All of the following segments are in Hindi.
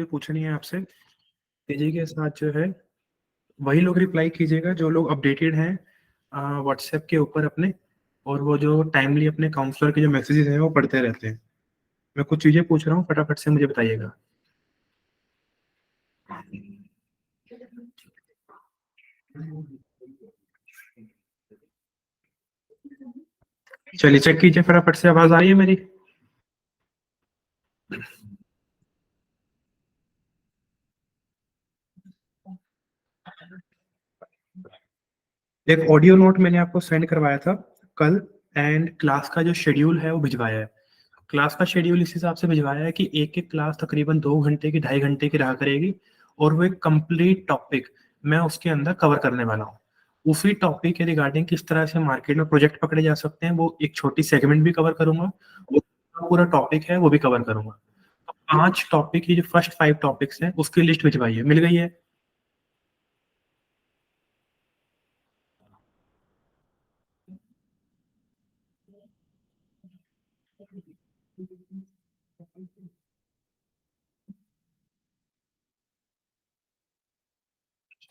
पूछनी है आपसे, तेजी के साथ जो है वही लोग रिप्लाई कीजिएगा जो लोग अपडेटेड हैं व्हाट्सएप के ऊपर अपने, और वो जो टाइमली अपने काउंसलर के जो मैसेजेस हैं वो पढ़ते रहते हैं। मैं कुछ चीजें पूछ रहा हूँ, फटाफट से मुझे बताइएगा। चलिए चेक कीजिए फटाफट से, आवाज आ रही है मेरी? एक ऑडियो नोट मैंने आपको सेंड करवाया था कल, एंड क्लास का जो शेड्यूल है वो भिजवाया है। क्लास का शेड्यूल इस हिसाब से भिजवाया है कि एक एक क्लास तकरीबन 2 घंटे की 2.5 घंटे की रहा करेगी, और वो एक कंप्लीट टॉपिक मैं उसके अंदर कवर करने वाला हूँ। उसी टॉपिक के रिगार्डिंग किस तरह से मार्केट में प्रोजेक्ट पकड़े जा सकते हैं, वो एक छोटी सेगमेंट भी कवर करूंगा, वो पूरा टॉपिक है वो भी कवर करूंगा। तो 5 टॉपिक की जो फर्स्ट 5 टॉपिक्स हैं उसकी लिस्ट भिजवाई है, मिल गई है?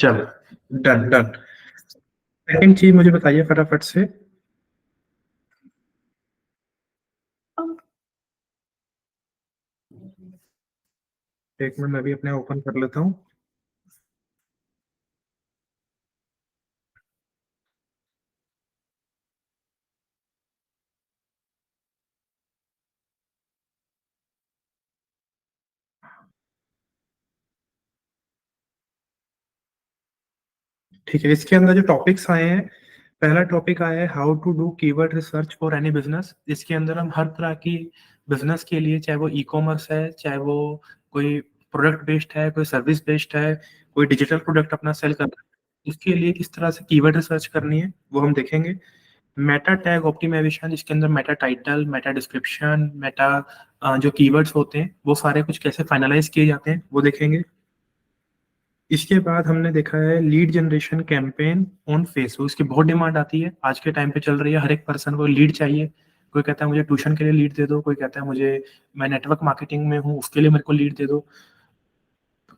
चलो, डन डन। सेकंड चीज मुझे बताइए फटाफट से। एक मिनट, मैं भी अपने ओपन कर लेता हूँ। ठीक है, इसके अंदर जो टॉपिक्स आए हैं, पहला टॉपिक आया है how to do keyword research for any business. इसके अंदर हम हर तरह की बिजनेस के लिए, चाहे वो ई कॉमर्स है, चाहे वो कोई प्रोडक्ट बेस्ड है, कोई सर्विस बेस्ड है, कोई डिजिटल प्रोडक्ट अपना सेल करना है, उसके लिए किस तरह से कीवर्ड रिसर्च करनी है वो हम देखेंगे। मेटा टैग ऑप्टिमाइजेशन, जिसके अंदर Meta title, Meta description, Meta जो कीवर्ड्स होते हैं वो सारे कुछ कैसे फाइनलाइज किए जाते हैं वो देखेंगे। इसके बाद हमने देखा है lead generation campaign on Facebook. इसकी बहुत डिमांड आती है, आज के टाइम पे चल रही है, हर एक पर्सन को लीड चाहिए। कोई कहता है मुझे ट्यूशन के लिए लीड दे दो, कोई कहता है मुझे, मैं नेटवर्क मार्केटिंग में हूँ उसके लिए मेरे को लीड दे दो,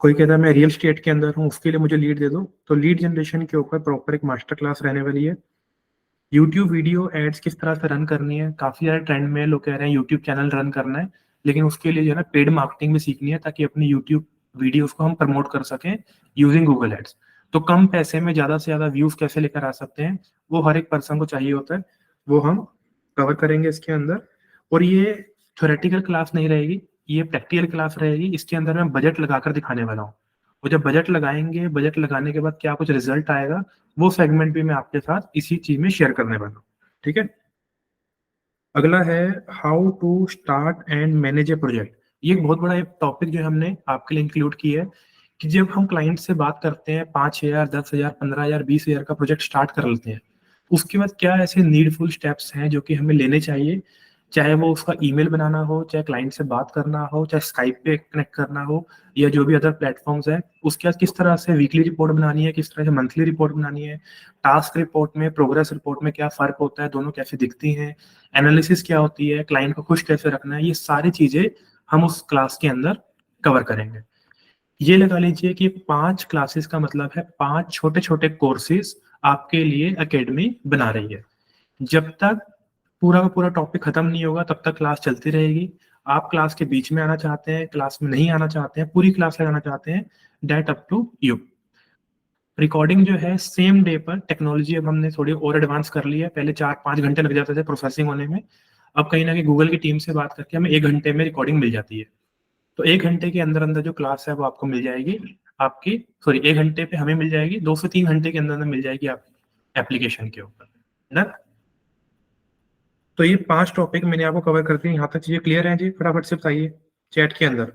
कोई कहता है मैं रियल स्टेट के अंदर हूँ उसके लिए मुझे लीड दे दो। तो लीड जनरेशन के ऊपर प्रॉपर एक मास्टर क्लास रहने वाली है। यूट्यूब वीडियो एड्स किस तरह से रन करनी है, काफी सारे ट्रेंड में लोग कह रहे हैं यूट्यूब चैनल रन करना है, लेकिन उसके लिए जो है ना पेड मार्केटिंग भी सीखनी है, ताकि अपनी यूट्यूब वीडियोस को हम प्रमोट कर सकें यूजिंग गूगल एड्स। तो कम पैसे में ज्यादा से ज्यादा व्यूज कैसे लेकर आ सकते हैं, वो हर एक पर्सन को चाहिए होता है, वो हम कवर करेंगे इसके अंदर। और ये थ्योरेटिकल क्लास नहीं रहेगी, ये प्रैक्टिकल क्लास रहेगी। इसके अंदर मैं बजट लगाकर दिखाने वाला हूँ, और जब बजट लगाएंगे, बजट लगाने के बाद क्या कुछ रिजल्ट आएगा, वो सेगमेंट भी मैं आपके साथ इसी चीज में शेयर करने वाला हूँ। ठीक है। अगला है how to start and manage a project. ये एक बहुत बड़ा एक टॉपिक जो हमने आपके लिए इंक्लूड किया है, कि जब हम क्लाइंट से बात करते हैं 5,000, 10,000, 15,000, 20,000 का प्रोजेक्ट स्टार्ट कर लेते हैं, उसके बाद क्या ऐसे नीडफुल स्टेप्स हैं जो कि हमें लेने चाहिए, चाहे वो उसका ईमेल बनाना हो, चाहे क्लाइंट से बात करना हो, चाहे स्काइप पे कनेक्ट करना हो, या जो भी अदर प्लेटफॉर्म्स है, उसके बाद किस तरह से वीकली रिपोर्ट बनानी है, किस तरह से मंथली रिपोर्ट बनानी है, टास्क रिपोर्ट में, प्रोग्रेस रिपोर्ट में क्या फर्क होता है, दोनों कैसे दिखती हैं, एनालिसिस क्या होती है, क्लाइंट को खुश कैसे रखना है, ये सारी चीजें हम उस क्लास के अंदर कवर करेंगे। ये लगा लीजिए कि 5 क्लासेस का मतलब है 5 छोटे छोटे कोर्सेज आपके लिए एकेडमी बना रही है। जब तक पूरा का पूरा टॉपिक खत्म नहीं होगा तब तक क्लास चलती रहेगी। आप क्लास के बीच में आना चाहते हैं, क्लास में नहीं आना चाहते हैं, पूरी क्लास लगाना चाहते हैं, date up to you. Recording जो है सेम डे पर, टेक्नोलॉजी अब हमने थोड़ी और एडवांस कर ली है, पहले 4-5 घंटे लग जाते थे प्रोसेसिंग होने में, अब कहीं ना कहीं गूगल की टीम से बात करके हमें 1 घंटे में रिकॉर्डिंग मिल जाती है। तो 1 घंटे के अंदर अंदर जो क्लास है वो आपको मिल जाएगी, आपकी, सॉरी, 1 घंटे पे हमें मिल जाएगी, 2 से 3 घंटे के अंदर अंदर मिल जाएगी आपकी एप्लीकेशन के ऊपर। डन। तो ये 5 टॉपिक मैंने आपको कवर कर दिए, यहाँ तक चीजें क्लियर हैं जी? फटाफट से बताइए चैट के अंदर।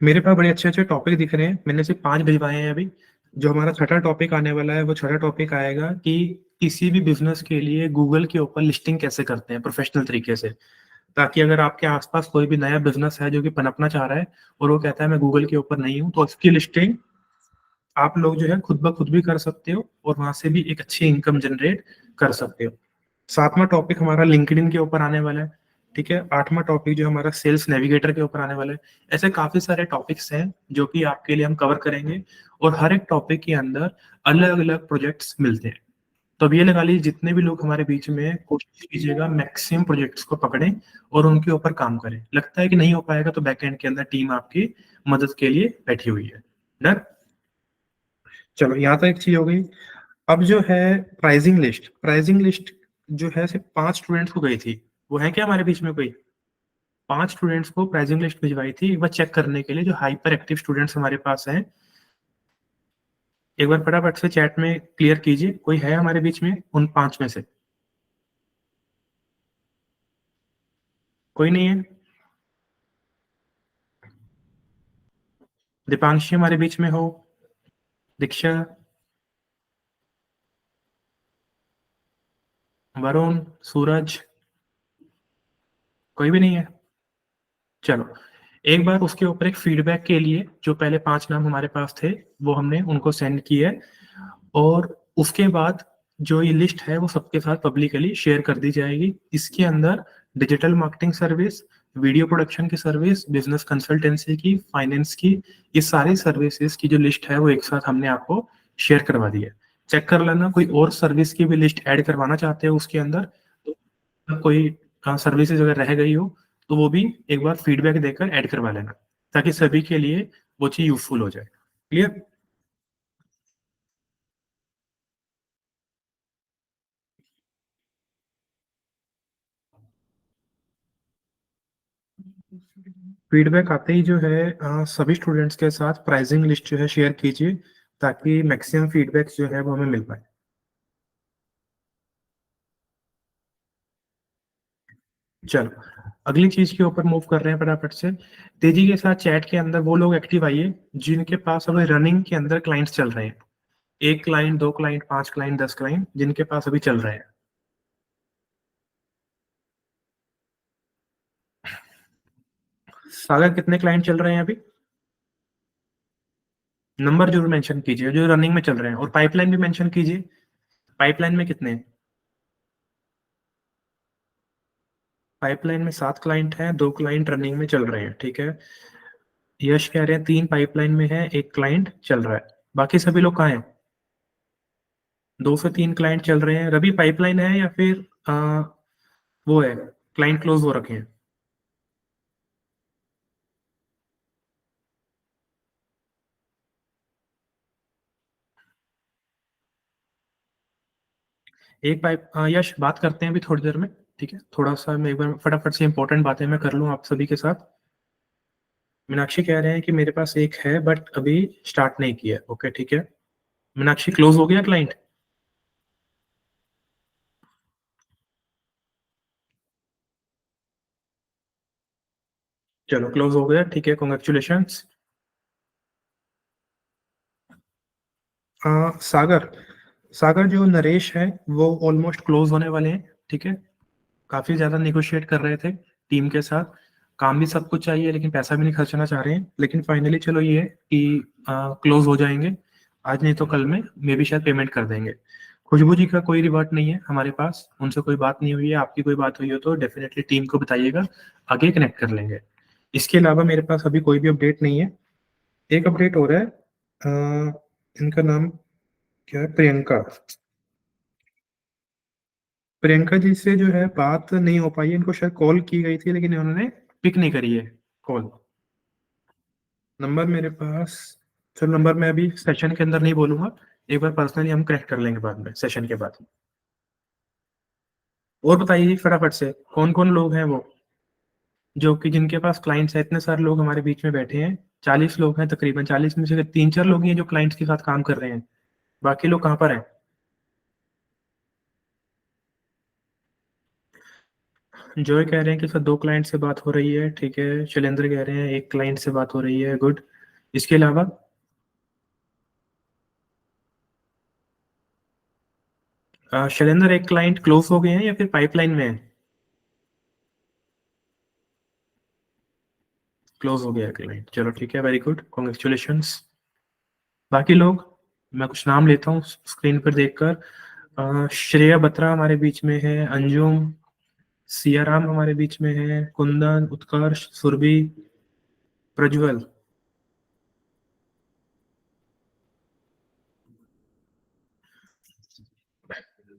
मेरे पास बड़े अच्छे अच्छे टॉपिक दिख रहे हैं, मैंने सिर्फ 5 भिजवाए हैं अभी। जो हमारा छठा टॉपिक आने वाला है, वो छठा टॉपिक आएगा कि किसी भी बिजनेस के लिए गूगल के ऊपर लिस्टिंग कैसे करते हैं प्रोफेशनल तरीके से, ताकि अगर आपके आसपास कोई भी नया बिजनेस है जो कि पनपना चाह रहा है और वो कहता है मैं गूगल के ऊपर नहीं हूँ, तो उसकी लिस्टिंग आप लोग जो है खुद ब खुद भी कर सकते हो और वहां से भी एक अच्छी इनकम जनरेट कर सकते हो। सातवां टॉपिक हमारा लिंक्डइन के ऊपर आने वाला है। ठीक है, आठवां टॉपिक जो हमारा सेल्स नेविगेटर के ऊपर आने वाला है। ऐसे काफी सारे टॉपिक्स हैं जो कि आपके लिए हम कवर करेंगे, और हर एक टॉपिक के अंदर अलग अलग प्रोजेक्ट्स मिलते हैं। तो अब ये लगा लीजिए, जितने भी लोग हमारे बीच में हैं, कोशिश कीजिएगा मैक्सिमम प्रोजेक्ट्स को पकड़ें और उनके ऊपर काम करें। लगता है कि नहीं हो पाएगा तो बैकएंड के अंदर टीम आपकी मदद के लिए बैठी हुई है। डन। चलो, यहाँ तो एक चीज हो गई। अब जो है प्राइसिंग लिस्ट जो है सिर्फ 5 स्टूडेंट्स को गई थी। वो है क्या हमारे बीच में कोई? 5 स्टूडेंट्स को प्राइसिंग लिस्ट भिजवाई थी, एक बार चेक करने के लिए, जो हाइपर एक्टिव स्टूडेंट्स हमारे पास हैं। एक बार फटाफट से चैट में क्लियर कीजिए, कोई है हमारे बीच में उन 5 में से? कोई नहीं है? दीपांशी हमारे बीच में हो? दीक्षा? वरुण? सूरज? कोई भी नहीं है? चलो, एक बार उसके ऊपर एक फीडबैक के लिए जो पहले 5 नाम हमारे पास थे, वो हमने उनको सेंड किए, और उसके बाद जो ये लिस्ट है वो सबके साथ पब्लिकली शेयर कर दी जाएगी। इसके अंदर digital marketing service, video production की सर्विस, बिजनेस कंसल्टेंसी की, फाइनेंस की, ये सारी सर्विसेज की जो लिस्ट है वो एक साथ हमने आपको शेयर करवा दी है। चेक कर लेना, कोई और सर्विस की भी लिस्ट ऐड करवाना चाहते हो उसके अंदर, तो कोई सर्विसेज अगर रह गई हो तो वो भी एक बार फीडबैक देकर ऐड करवा लेना, ताकि सभी के लिए वो चीज यूजफुल हो जाए। क्लियर? फीडबैक आते ही जो है सभी स्टूडेंट्स के साथ प्राइसिंग लिस्ट जो है शेयर कीजिए, ताकि मैक्सिमम फीडबैक जो है वो हमें मिल पाए। चलो, अगली चीज के ऊपर मूव कर रहे हैं फटाफट से। तेजी के साथ चैट के अंदर वो लोग एक्टिव आइए जिनके पास अभी रनिंग के अंदर क्लाइंट्स चल रहे हैं। 1 क्लाइंट, 2 क्लाइंट, 5 क्लाइंट, 10 क्लाइंट, जिनके पास अभी चल रहे हैं। सागर, कितने क्लाइंट चल रहे हैं अभी? नंबर जरूर मेंशन कीजिए जो रनिंग में चल रहे हैं, और पाइपलाइन भी मेंशन कीजिए। पाइपलाइन में कितने हैं? पाइपलाइन में 7 क्लाइंट हैं, 2 क्लाइंट रनिंग में चल रहे हैं। ठीक है। यश कह रहे हैं 3 पाइपलाइन में है, 1 क्लाइंट चल रहा है। बाकी सभी लोग कहाँ हैं? 2 से 3 क्लाइंट चल रहे हैं। रवि, पाइपलाइन है या फिर वो है, क्लाइंट क्लोज हो रखे हैं? एक पाइप यश, बात करते हैं अभी थोड़ी देर में। ठीक है, थोड़ा सा मैं एक बार फटाफट से इंपॉर्टेंट बातें मैं कर लूँ आप सभी के साथ। मीनाक्षी कह रहे हैं कि मेरे पास एक है बट अभी स्टार्ट नहीं किया। ओके, ठीक है। मीनाक्षी, क्लोज हो गया क्लाइंट? चलो, क्लोज हो गया, ठीक है, कॉन्ग्रेचुलेशन। सागर, सागर जो नरेश है वो ऑलमोस्ट क्लोज होने वाले हैं। ठीक है, काफी ज्यादा निगोशिएट कर रहे थे टीम के साथ। काम भी सब कुछ चाहिए लेकिन पैसा भी नहीं खर्चना चाह रहे हैं, लेकिन फाइनली चलो ये है कि क्लोज हो जाएंगे। आज नहीं तो कल में मे भी शायद पेमेंट कर देंगे। खुशबू जी का कोई रिवर्ट नहीं है हमारे पास, उनसे कोई बात नहीं हुई है। आपकी कोई बात हुई हो तो डेफिनेटली टीम को बताइएगा, आगे कनेक्ट कर लेंगे। इसके अलावा मेरे पास अभी कोई भी अपडेट नहीं है। एक अपडेट हो रहा है, इनका नाम क्या है, प्रियंका। प्रियंका जी से जो है बात नहीं हो पाई है। इनको शायद कॉल की गई थी लेकिन इन्होंने पिक नहीं करी है कॉल। नंबर मेरे पास, चलो नंबर मैं अभी सेशन के अंदर नहीं बोलूंगा, एक बार पर्सनली हम कनेक्ट कर लेंगे बाद में, सेशन के बाद। और बताइए जी फटाफट से, कौन कौन लोग हैं वो जो कि जिनके पास क्लाइंट्स है? इतने सारे लोग हमारे बीच में बैठे हैं, 40 लोग हैं तकरीबन। 40 में से 3-4 लोग ही हैं जो क्लाइंट्स के साथ काम कर रहे हैं। बाकी लोग कहाँ पर हैं? जॉय कह रहे हैं कि सर 2 क्लाइंट से बात हो रही है। ठीक है। शैलेंद्र कह रहे हैं 1 क्लाइंट से बात हो रही है। गुड। इसके अलावा? शैलेंद्र, 1 क्लाइंट क्लोज हो गए हैं या फिर पाइपलाइन में है? क्लोज हो गया है क्लाइंट, चलो ठीक है, वेरी गुड, कॉन्ग्रेचुलेशंस। बाकी लोग, मैं कुछ नाम लेता हूँ स्क्रीन पर देखकर। श्रेया बत्रा हमारे बीच में है, अंजुम, सियाराम हमारे बीच में है, कुंदन, उत्कर्ष, सुरभि, प्रज्वल।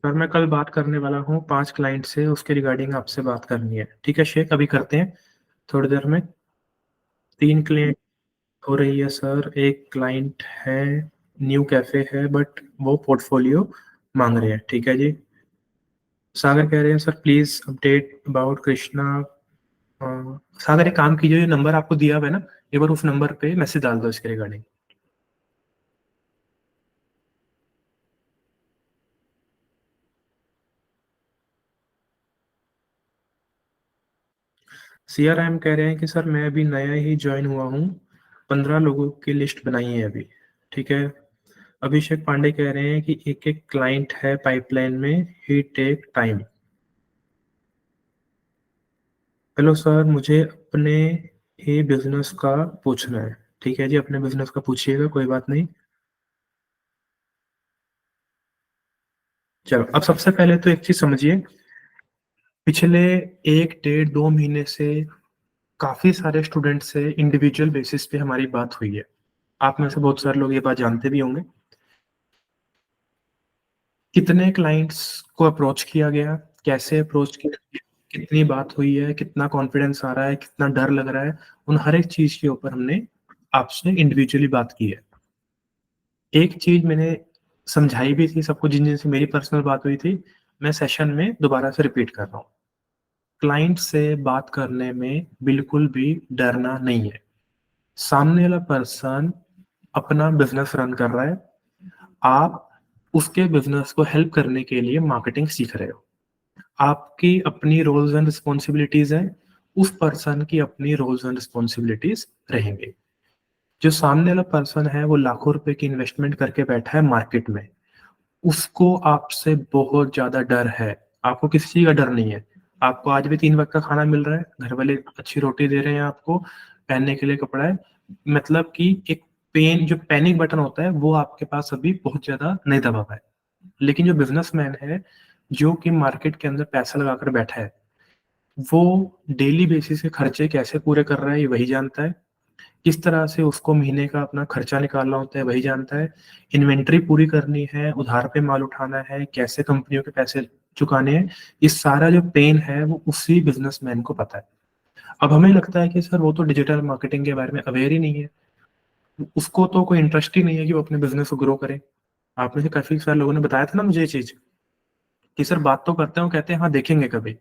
सर मैं कल बात करने वाला हूँ 5 क्लाइंट से, उसके रिगार्डिंग आपसे बात करनी है। ठीक है शेख, अभी करते हैं थोड़ी देर में। 3 क्लाइंट हो रही है सर। एक क्लाइंट है, न्यू कैफे है, बट वो पोर्टफोलियो मांग रहे हैं। ठीक है जी। सागर कह रहे हैं sir please update about Krishna. Sagar एक काम कीजिए, जो नंबर आपको दिया हुआ है ना, एक बार उस नंबर पे मैसेज डाल दो इसके रिगार्डिंग। CRM कह रहे हैं कि सर मैं अभी नया ही ज्वाइन हुआ हूँ, 15 लोगों की लिस्ट बनाई है अभी। ठीक है। अभिषेक पांडे कह रहे हैं कि एक एक क्लाइंट है पाइपलाइन में, ही टेक टाइम। हेलो सर, मुझे अपने ही बिजनेस का पूछना है। ठीक है जी, अपने बिजनेस का पूछिएगा, कोई बात नहीं। चलो, अब सबसे पहले तो एक चीज समझिए। पिछले 1 डेढ़ 2 महीने से काफी सारे स्टूडेंट से इंडिविजुअल बेसिस पे हमारी बात हुई है। आप में से बहुत सारे लोग ये बात जानते भी होंगे। कितने क्लाइंट्स को अप्रोच किया गया, कैसे अप्रोच किया, कितनी बात हुई है, कितना कॉन्फिडेंस आ रहा है, कितना डर लग रहा है, उन हर एक चीज के ऊपर हमने आपसे इंडिविजुअली बात की है। एक चीज मैंने समझाई भी थी सबको, जिन जिन से मेरी पर्सनल बात हुई थी, मैं सेशन में दोबारा से रिपीट कर रहा हूँ। क्लाइंट से बात करने में बिल्कुल भी डरना नहीं है। सामने वाला पर्सन अपना बिजनेस रन कर रहा है, आप उसके बिजनेस को हेल्प करने के लिए मार्केटिंग सीख रहे हो। आपकी अपनी रोल्स एंड रिस्पॉन्सिबिलिटीज हैं, उस पर्सन की अपनी रोल्स एंड रिस्पॉन्सिबिलिटीज रहेंगे। जो सामने वाला पर्सन है वो लाखों रुपए की इन्वेस्टमेंट करके बैठा है मार्केट में, उसको आपसे बहुत ज्यादा डर है। आपको किसी चीज का डर नहीं है। आपको आज भी 3 वक्त का खाना मिल रहा है, घर वाले अच्छी रोटी दे रहे हैं आपको, पहनने के लिए कपड़ा है। मतलब कि एक जो पैनिक बटन होता है वो आपके पास अभी बहुत ज्यादा नहीं दबा हुआ है। लेकिन जो बिजनेसमैन है, जो कि मार्केट के अंदर पैसा लगाकर बैठा है, वो डेली बेसिस के खर्चे कैसे पूरे कर रहा है ये वही जानता है। किस तरह से उसको महीने का अपना खर्चा निकालना होता है वही जानता है। इन्वेंट्री पूरी करनी है, उधार पे माल उठाना है, कैसे कंपनियों के पैसे चुकाने हैं, ये सारा जो पेन है वो उसी बिजनेसमैन को पता है। अब हमें लगता है कि सर वो तो डिजिटल मार्केटिंग के बारे में अवेयर ही नहीं है, उसको तो कोई इंटरेस्ट ही नहीं है कि वो अपने बिजनेस को ग्रो करे। आप में से काफी सारे लोगों ने बताया था ना मुझे ये चीज, कि सर बात तो करते हो, कहते हैं हाँ देखेंगे कभी।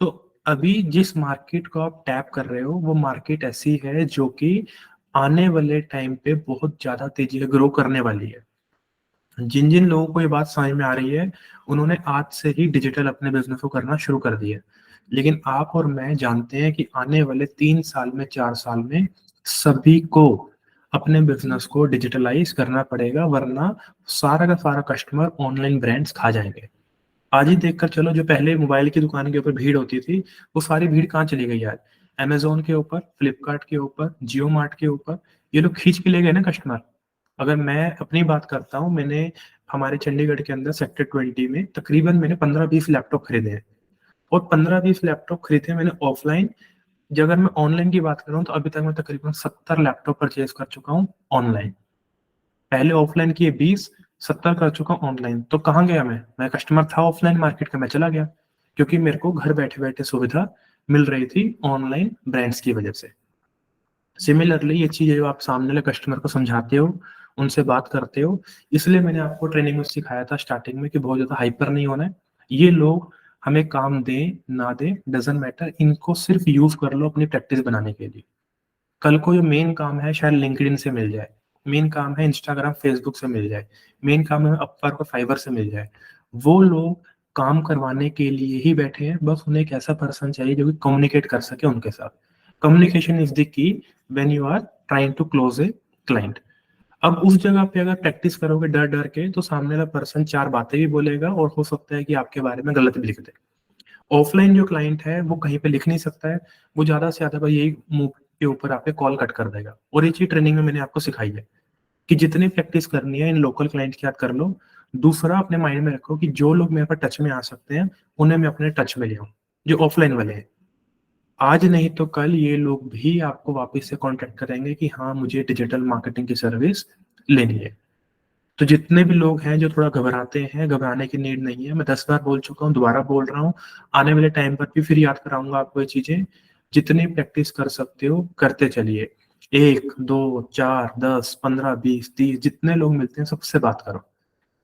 तो अभी जिस मार्केट को आप टैप कर रहे हो वो मार्केट ऐसी है जो कि आने वाले टाइम पे बहुत ज्यादा तेजी से ग्रो करने वाली है। जिन जिन लोगों को ये बात समझ में आ रही है, उन्होंने आज से ही डिजिटल अपने बिजनेस को करना शुरू कर दिया। लेकिन आप और मैं जानते हैं कि आने वाले 3 साल में, 4 साल में सभी को अपने बिजनेस को डिजिटलाइज करना पड़ेगा, वरना सारा का सारा कस्टमर ऑनलाइन ब्रांड्स खा जाएंगे। आज ही देखकर चलो, जो पहले मोबाइल की दुकान के ऊपर भीड़ होती थी, वो सारी भीड़ कहाँ चली गई आज? अमेजोन के ऊपर, फ्लिपकार्ट के ऊपर, जियो मार्ट के ऊपर, ये लोग खींच के ले गए ना कस्टमर। अगर मैं अपनी बात करता हूँ, मैंने हमारे चंडीगढ़ के अंदर सेक्टर 20 में तकरीबन मैंने 15-20 लैपटॉप खरीदे हैं। और 15-20 लैपटॉप खरीदे मैंने ऑफलाइन। जब अगर मैं ऑनलाइन की बात करूँ तो अभी तक मैं तकरीबन 70 लैपटॉप परचेज कर चुका हूँ ऑनलाइन। पहले ऑफलाइन किए 20, 70 कर चुका ऑनलाइन। तो कहाँ गया मैं कस्टमर था ऑफलाइन मार्केट का, मैं चला गया, क्योंकि मेरे को घर बैठे बैठे सुविधा मिल रही थी ऑनलाइन ब्रांड्स की वजह से। सिमिलरली ये चीज जो आप सामने वाले कस्टमर को समझाते हो, उनसे बात करते हो, इसलिए मैंने आपको ट्रेनिंग में सिखाया था स्टार्टिंग में कि बहुत ज्यादा हाइपर नहीं होना है। ये लोग हमें काम दें ना दें डजेंट मैटर, इनको सिर्फ यूज कर लो अपनी प्रैक्टिस बनाने के लिए। कल को जो मेन काम है शायद लिंक्डइन से मिल जाए, मेन काम है इंस्टाग्राम फेसबुक से मिल जाए, मेन काम है अपवर्क और फाइवर से मिल जाए। वो लोग काम करवाने के लिए ही बैठे हैं, बस उन्हें एक ऐसा पर्सन चाहिए जो कि कम्युनिकेट कर सके उनके साथ। Communication is the key when you are trying to close a client. अब उस जगह पे अगर प्रैक्टिस करोगे डर डर के, तो सामने वाला पर्सन 4 बातें भी बोलेगा और हो सकता है कि आपके बारे में गलत भी लिख दे। ऑफलाइन जो क्लाइंट है वो कहीं पे लिख नहीं सकता है, वो ज्यादा से ज्यादा बस यही मुंह के ऊपर आपके कॉल कट कर देगा। और ये चीज ट्रेनिंग में मैंने आपको सिखाई है कि जितनी प्रैक्टिस करनी है इन लोकल क्लाइंट के साथ कर लो। दूसरा अपने माइंड में रखो कि जो लोग मेरे पास टच में आ सकते हैं, उन्हें मैं अपने टच में ले आऊँ, जो ऑफलाइन वाले हैं। आज नहीं तो कल ये लोग भी आपको वापस से कॉन्टैक्ट करेंगे कि हाँ, मुझे डिजिटल मार्केटिंग की सर्विस लेनी है। तो जितने भी लोग हैं जो थोड़ा घबराते हैं, घबराने की नीड नहीं है। मैं 10 बार बोल चुका हूँ, दोबारा बोल रहा हूँ। आने वाले टाइम पर भी फिर याद कराऊँगा आपको ये चीज़ें। जितनी प्रैक्टिस कर सकते हो, करते चलिए। 1, 2, 4, 10, 15, 20, 30 जितने लोग मिलते हैं सबसे बात करो।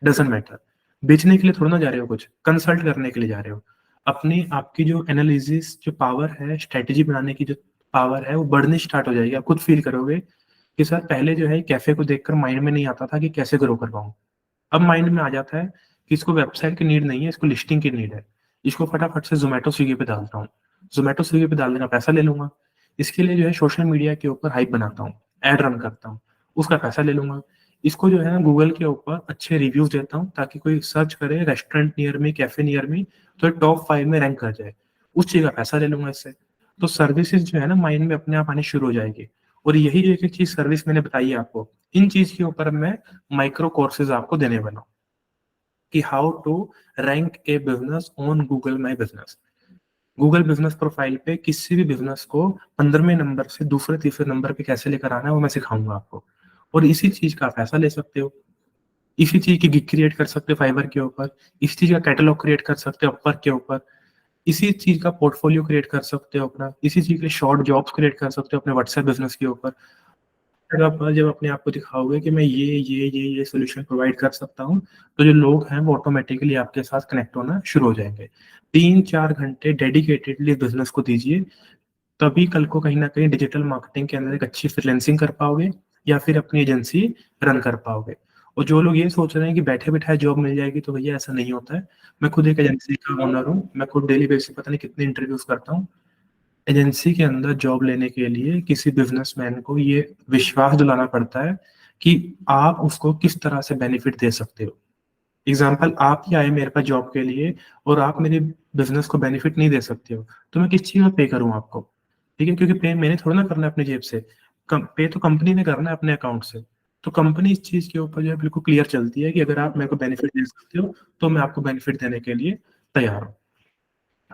Doesn't matter. बेचने के लिए थोड़ी ना जा रहे हो कुछ, कंसल्ट करने के लिए जा रहे हो। अपनी आपकी जो एनालिसिस जो पावर है, स्ट्रैटेजी बनाने की जो पावर है, वो बढ़नी स्टार्ट हो जाएगी। आप खुद फ़ील करोगे कि सर पहले जो है कैफ़े को देखकर माइंड में नहीं आता था कि कैसे ग्रो कर पाऊँ। अब माइंड में आ जाता है कि इसको वेबसाइट की नीड नहीं है, इसको लिस्टिंग की नीड है। इसको फटाफट से ज़ोमैटो, स्विगी पे डालता हूँ। ज़ोमैटो, स्विगी पे डालने का पैसा ले लूँगा। इसके लिए जो है सोशल मीडिया के ऊपर हाइप बनाता हूँ, ऐड रन करता हूँ, उसका पैसा ले लूँगा। इसको जो है ना गूगल के ऊपर अच्छे रिव्यूज़ देता हूँ ताकि कोई सर्च करे restaurant near me, cafe near me, तो टॉप 5 में रैंक कर जाए। उस चीज़ का पैसा ले लूँगा इससे। तो सर्विसेज़ जो है ना माइंड में अपने आप आनी शुरू हो जाएगी। और यही जो एक-एक चीज़ सर्विस मैंने बताई है आपको, इन चीज़ के ऊपर मैं माइक्रो कोर्सेज़ आपको देने वाला हूँ। कि how to rank a business on Google my business. Google business profile पे किसी भी बिज़नेस को 15वें नंबर से दूसरे तीसरे नंबर पे कैसे लेकर आना है वो मैं सिखाऊँगा आपको। और इसी चीज़ का आप पैसा ले सकते हो। इसी चीज़ की गिग क्रिएट कर सकते हो फाइवर के ऊपर, इसी चीज़ का कैटलॉग क्रिएट कर सकते हो अपवर्क के ऊपर, इसी चीज़ का पोर्टफोलियो क्रिएट कर सकते हो अपना, इसी चीज़ के शॉर्ट जॉब्स क्रिएट कर सकते हो अपने व्हाट्सएप बिज़नेस के ऊपर। फिर आप जब अपने आप को दिखाओगे कि मैं ये सॉल्यूशन प्रोवाइड कर सकता हूँ, तो जो लोग हैं वो ऑटोमैटिकली आपके साथ कनेक्ट होना शुरू हो जाएँगे। 3-4 घंटे डेडिकेटेडली बिज़नेस को दीजिए, तभी कल को कहीं न कहीं डिजिटल मार्केटिंग के अंदर एक अच्छी फ्रीलांसिंग कर पाओगे या फिर अपनी एजेंसी रन कर पाओगे। और जो लोग ये सोच रहे हैं कि बैठे-बिठाए जॉब मिल जाएगी, तो भैया ऐसा नहीं होता है। मैं खुद एक एजेंसी का ओनर हूँ, मैं खुद डेली बेसिस पे पता नहीं कितने इंटरव्यूज़ करता हूँ। एजेंसी के अंदर जॉब लेने के लिए किसी बिज़नेसमैन को ये विश्वास दिलाना पड़ता है कि आप उसको किस तरह से बेनिफिट दे सकते हो। एग्ज़ाम्पल आप ही आए मेरे पास जॉब के लिए और आप मेरे बिज़नेस को बेनिफिट नहीं दे सकते हो, तो मैं किस चीज़ में पे करूँ आपको? ठीक है? क्योंकि पे मैंने थोड़ी ना करना है अपनी जेब से, कम पे तो कंपनी ने करना है अपने अकाउंट से। तो कंपनी इस चीज़ के ऊपर जो है बिल्कुल क्लियर चलती है कि अगर आप मेरे को बेनिफिट दे सकते हो, तो मैं आपको बेनिफिट देने के लिए तैयार हूँ।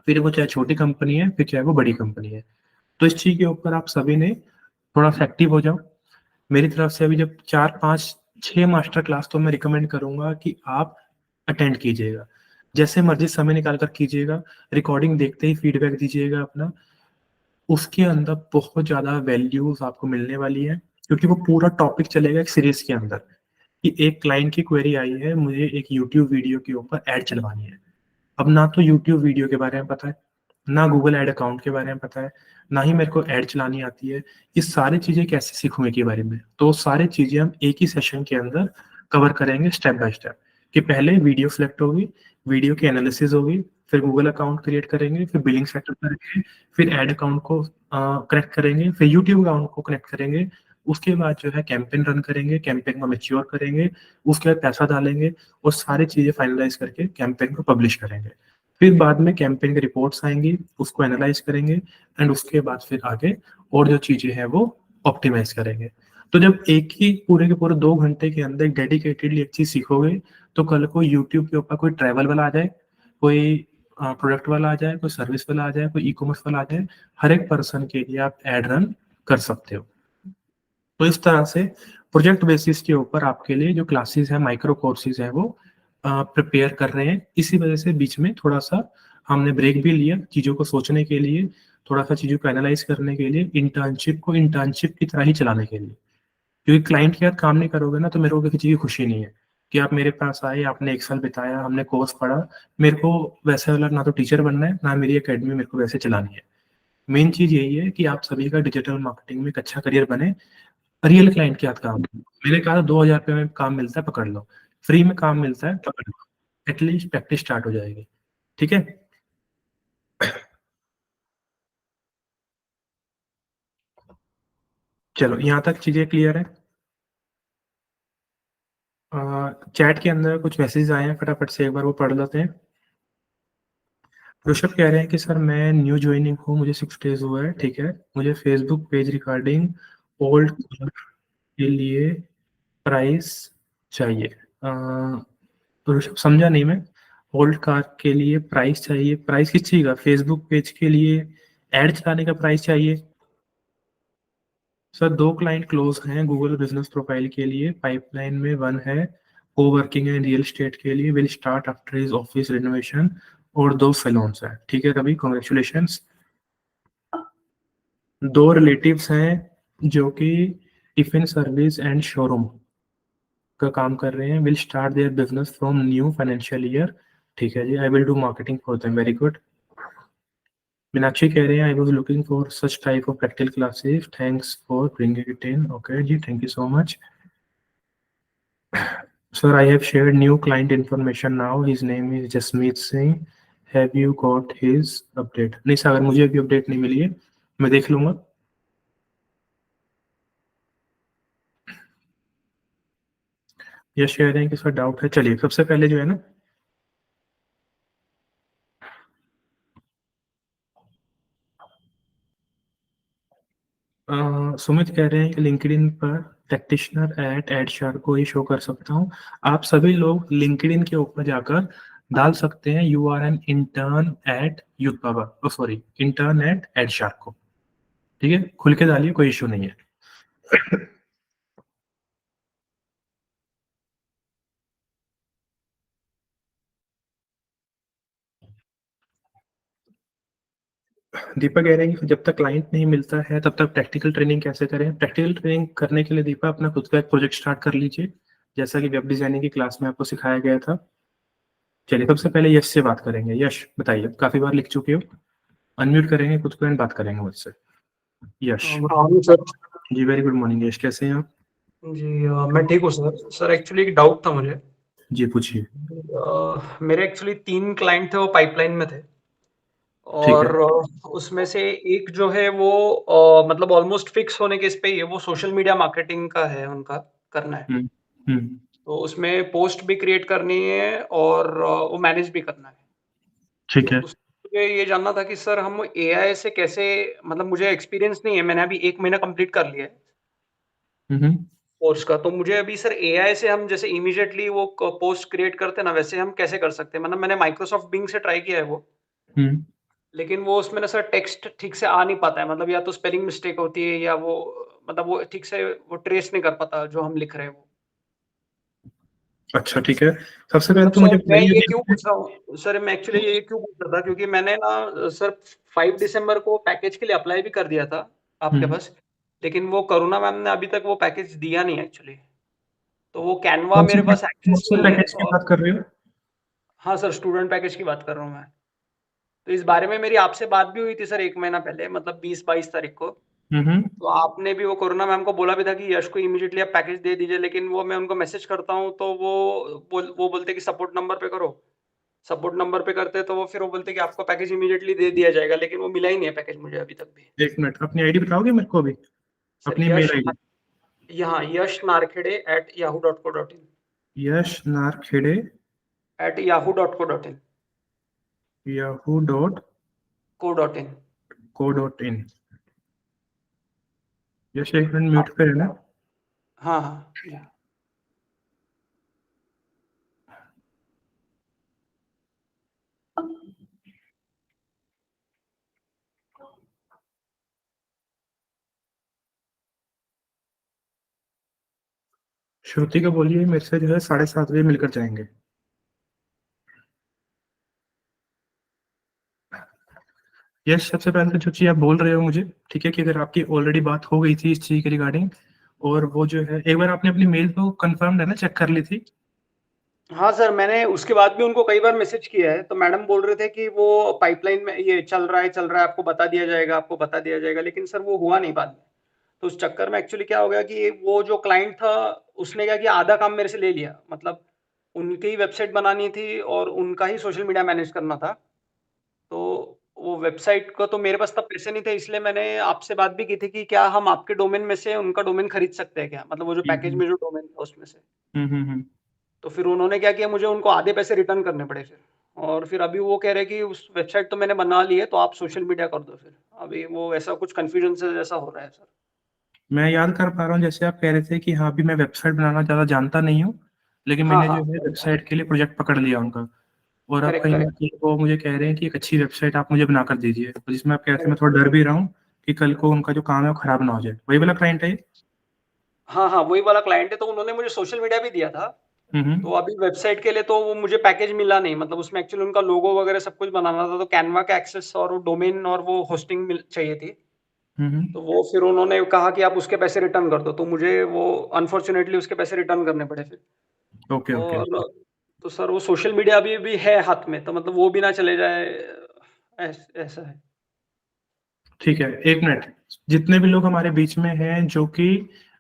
फिर वो चाहे छोटी कंपनी है, फिर चाहे वो बड़ी कंपनी है। तो इस चीज़ के ऊपर आप सभी ने थोड़ा-सा एक्टिव हो जाओ। मेरी तरफ से अभी जब 4, 5, 6 मास्टर क्लास तो मैं रिकमेंड करूँगा कि आप अटेंड कीजिएगा। जैसे मर्ज़ी समय निकाल कर कीजिएगा, रिकॉर्डिंग देखते ही फीडबैक दीजिएगा अपना। उसके अंदर बहुत ज़्यादा वैल्यूज़ आपको मिलने वाली है, क्योंकि वो पूरा टॉपिक चलेगा एक सीरीज़ के अंदर, कि एक क्लाइंट की क्वेरी आई है, मुझे एक यूट्यूब वीडियो के ऊपर ऐड चलवानी है। अब ना तो यूट्यूब वीडियो के बारे में पता है, ना गूगल ऐड अकाउंट के बारे में पता है, ना ही मेरे को ऐड चलानी आती है। ये सारी चीज़ें कैसे सीखूँ एक के बारे में? तो सारी चीज़ें हम एक ही सेशन के अंदर कवर करेंगे स्टेप बाय स्टेप, कि पहले वीडियो सेलेक्ट होगी, वीडियो की एनालिसिस होगी, फिर गूगल अकाउंट क्रिएट करेंगे, फिर बिलिंग सेटअप करेंगे, फिर ऐड अकाउंट को कनेक्ट करेंगे, फिर यूट्यूब अकाउंट को कनेक्ट करेंगे। उसके बाद जो है कैंपेन रन करेंगे, कैंपेन को मैच्योर करेंगे, उसके बाद पैसा डालेंगे और सारी चीज़ें फाइनलाइज़ करके कैंपेन को पब्लिश करेंगे। फिर बाद में कैंपेन की रिपोर्ट्स आएँगी, उसको एनालाइज़ करेंगे एंड उसके बाद फिर आगे और जो चीज़ें हैं वो ऑप्टिमाइज़ करेंगे। तो जब एक ही पूरे के पूरे 2 घंटे के अंदर डेडिकेटेडली एक चीज़ सीखोगे, तो कल को यूट्यूब के ऊपर कोई ट्रैवल वाला आ जाए, कोई प्रोडक्ट वाला आ जाए, कोई सर्विस वाला आ जाए, कोई ई-कॉमर्स वाला आ जाए, हर एक पर्सन के लिए आप ऐड रन कर सकते हो। तो इस तरह से प्रोजेक्ट बेसिस के ऊपर आपके लिए जो क्लासेस हैं, माइक्रो कोर्सेज़ हैं वो प्रिपेयर कर रहे हैं। इसी वजह से बीच में थोड़ा-सा हमने ब्रेक भी लिया, चीज़ों को सोचने के लिए, थोड़ा-सा चीज़ों को एनालाइज़ करने के लिए, इंटर्नशिप को इंटर्नशिप की तरह ही चलाने के लिए। क्योंकि क्लाइंट के साथ काम नहीं करोगे ना, तो मेरे को किसी चीज़ की खुशी नहीं है, कि आप मेरे पास आए, आपने 1 साल बिताया, हमने कोर्स पढ़ा, मेरे को वैसे वाला ना तो टीचर बनना है, ना मेरी अकेडमी मेरे को वैसे चलानी है। मेन चीज़ यही है कि आप सभी का डिजिटल मार्केटिंग में एक अच्छा करियर बने, रियल क्लाइंट के साथ काम करो। मैंने कहा था ₹2000 में काम मिलता है पकड़ लो, फ्री में काम मिलता है पकड़ लो, एटलीस्ट प्रैक्टिस स्टार्ट हो जाएगी, ठीक है? चलो यहाँ तक चीज़ें क्लियर है। चैट के अंदर कुछ मैसेजेस आए हैं, फटाफट से एक बार वो पढ़ लेते हैं। ऋषभ कह रहे हैं कि सर मैं न्यू जॉइनिंग हूँ, मुझे 6 डेज़ हुआ है, ठीक है। मुझे फेसबुक पेज रिगार्डिंग ओल्ड के लिए प्राइस चाहिए। ऋषभ समझा नहीं मैं। ओल्ड कार के लिए प्राइस चाहिए, प्राइस किस चीज़ का? फेसबुक पेज के लिए एड चलाने का प्राइस चाहिए। सर 2 क्लाइंट क्लोज हैं गूगल बिजनेस प्रोफाइल के लिए, पाइपलाइन में 1 है कोवर्किंग एंड रियल एस्टेट के लिए, will start after his office renovation, और 2 सैलून्स हैं। ठीक है रवि, कॉन्ग्रेचुलेशंस। 2 रिलेटिव्स हैं जो कि टिफिन सर्विस एंड शोरूम का काम कर रहे हैं, will start their business from new financial year. ठीक है जी, I will do marketing for them, very good. Meenakshi कह रहे हैं I was looking for such type of practical classes, thanks for bringing it in. Okay जी, thank you so much. Sir I have shared new client information now, his name is Jasmeet Singh, have you got his update? नहीं सर, मुझे अभी अपडेट नहीं मिली है, मैं देख लूंगा। ये शेयर है कि सर डाउट है। चलिए सबसे पहले जो है ना, सुमित कह रहे हैं कि लिंक्डइन पर प्रैक्टिशनर एट एडशार को ही शो कर सकता हूँ। आप सभी लोग लिंक्डइन के ऊपर जाकर डाल सकते हैं you are an intern at youth power, sorry intern at एडशार को। ठीक है, खुल के डालिए, कोई इशू नहीं है। दीपक कह रहे हैं कि जब तक क्लाइंट नहीं मिलता है तब तक प्रैक्टिकल ट्रेनिंग कैसे करें? प्रैक्टिकल ट्रेनिंग करने के लिए दीपा अपना खुद का एक प्रोजेक्ट स्टार्ट कर लीजिए, जैसा कि वेब डिजाइनिंग की क्लास में आपको सिखाया गया था। चलिए सबसे पहले यश से बात करेंगे। यश बताइए, काफी बार लिख चुके हो, अनम्यूट करेंगे खुद को एंड बात करेंगे मुझसे। यश। Good morning sir. जी वेरी गुड मॉर्निंग यश, कैसे हैं आप? जी मैं ठीक हूँ सर। सर एक्चुअली एक डाउट था मुझे। जी पूछिए। मेरे एक्चुअली 3 क्लाइंट थे, वो पाइपलाइन में थे ठीक है। और उसमें से एक जो है वो मतलब ऑलमोस्ट फिक्स होने के इस पे ही है, वो सोशल मीडिया मार्केटिंग का है उनका, करना है। हम्म। हम्म। तो उसमें पोस्ट भी क्रिएट करनी है और वो मैनेज भी करना है। तो ठीक है। उस मुझे ये जानना था कि सर हम एआई से कैसे, मतलब मुझे एक्सपीरियंस नहीं है, मैंने अभी 1 महीना कंप्लीट कर लिया है हम्म। कोर्स का। तो मुझे अभी सर एआई से हम जैसे इमीडिएटली वो पोस्ट क्रिएट करते हैं ना, वैसे हम कैसे कर सकते हैं? मतलब मैंने माइक्रोसॉफ्ट बिंग से ट्राई किया है वो, हम्म। लेकिन वो उसमें ना सर टेक्स्ट ठीक से आ नहीं पाता है। मतलब या तो स्पेलिंग मिस्टेक होती है या वो, मतलब वो ठीक से वो ट्रेस नहीं कर पाता जो हम लिख रहे हैं वो। अच्छा ठीक है, सबसे पहले अब तो मुझे सर मैं बताइए ये क्यों कि पूछ रहा हूँ सर, मैं एक्चुअली ये क्यों पूछ रहा था क्योंकि मैंने ना सर 5 दिसंबर को पैकेज के लिए अप्लाई भी कर दिया था आपके हम्म, पास, लेकिन वो करुणा मैम ने अभी तक वो पैकेज दिया नहीं एक्चुअली। तो वो कैनवा कौन से मेरे पास कौन एक्सेस से नहीं है। पैकेज की बात कर रहे हो? हाँ सर, स्टूडेंट पैकेज की बात कर रहा हूँ मैं। तो इस बारे में मेरी आपसे बात भी हुई थी सर 1 महीना पहले, मतलब 20-22 तारीख को। हम्म। तो आपने भी वो कोरोना मैम को बोला भी था कि यश को इमीडिएटली आप पैकेज दे दीजिए, लेकिन वो मैं उनको मैसेज करता हूँ तो वो बोलते कि सपोर्ट नंबर पे करो। सपोर्ट नंबर पे करते तो वो फिर वो बोलते कि आपको पैकेज इमीडिएटली दे दिया जाएगा, लेकिन वो मिला ही नहीं है पैकेज मुझे अभी तक भी। एक मिनट, अपनी आईडी बताओगे मेरे को अभी, सर अपनी मेल यश, आईडी? यहाँ यश नारखेड़े @yahoo.co.in, यश नारखेड़े @yahoo.co.in, co.in। yahoo.co.in। यश एक मिनट म्यूट पे रहना। हाँ हाँ जी। श्रुति को बोलिए मेरे से जो है 7:30 बजे मिलकर जाएंगे। यश सबसे पहले तो जो चीज़ आप बोल रहे हो मुझे, ठीक है, कि अगर आपकी ऑलरेडी बात हो गई थी इस चीज़ के रिगार्डिंग, और वो जो है एक बार आपने अपनी मेल तो कंफर्म है ना, चेक कर ली थी? हाँ सर, मैंने उसके बाद भी उनको कई बार मैसेज किया है, तो मैडम बोल रहे थे कि वो पाइपलाइन में ये चल रहा है, आपको बता दिया जाएगा, आपको बता दिया जाएगा, लेकिन सर वो हुआ नहीं बाद में। तो उस चक्कर में एक्चुअली क्या हो गया कि वो जो क्लाइंट था, उसने क्या किया, आधा काम मेरे से ले लिया। मतलब उनकी ही वेबसाइट बनानी थी और उनका ही सोशल मीडिया मैनेज करना था। तो वो वेबसाइट का तो मेरे पास तब पैसे नहीं थे, इसलिए मैंने आपसे बात भी की थी कि क्या हम आपके डोमेन में से उनका डोमेन खरीद सकते हैं क्या? मतलब वो जो पैकेज हम्म। में जो डोमेन था उसमें से। हम्म। तो फिर उन्होंने क्या किया, मुझे उनको आधे पैसे रिटर्न करने पड़े फिर। और फिर अभी वो कह रहे हैं कि उस वेबसाइट तो मैंने बना ली है, तो आप सोशल मीडिया कर दो फिर। अभी वो ऐसा कुछ कन्फ्यूजन से जैसा हो रहा है सर। मैं याद कर पा रहा हूँ, जैसे आप कह रहे थे कि हाँ, अभी मैं वेबसाइट बनाना ज़्यादा जानता नहीं हूँ, लेकिन हाँ मैंने जो हाँ, है वेबसाइट के लिए प्रोजेक्ट पकड़ लिया उनका, और अब करेक्ट कहीं न करेक्ट कहीं वो मुझे कह रहे हैं कि एक अच्छी वेबसाइट आप मुझे बनाकर दीजिए, तो जिसमें आप कह रहे थे मैं करेक्ट। थोड़ा डर भी रहा हूँ कि कल को उनका जो काम है वो खराब ना हो जाए। वही वाला क्लाइंट है ये? हाँ हाँ, वही वाला क्लाइंट है, तो उन्होंने मुझे सोशल मीडिया भी दिया था। हुँ, तो हुँ। अभी वेबसाइट के लिए तो वो मुझे पैकेज मिला नहीं, मतलब उसमें एक्चुअली उनका लोगो वगैरह सब कुछ बनाना था, तो कैनवा का एक्सेस और वो डोमेन और वो होस्टिंग मिल चाहिए थी। हुँ, तो हुँ। वो फिर उन्होंने कहा कि आप उसके पैसे रिटर्न कर दो, तो मुझे वो अनफॉर्च्यूनेटली उसके पैसे रिटर्न करने पड़े फिर। Okay, okay. और तो सर वो सोशल मीडिया अभी भी है हाथ में, तो मतलब वो भी ना चले जाए, ऐसा है। ठीक है, 1 मिनट। जितने भी लोग हमारे बीच में हैं जो कि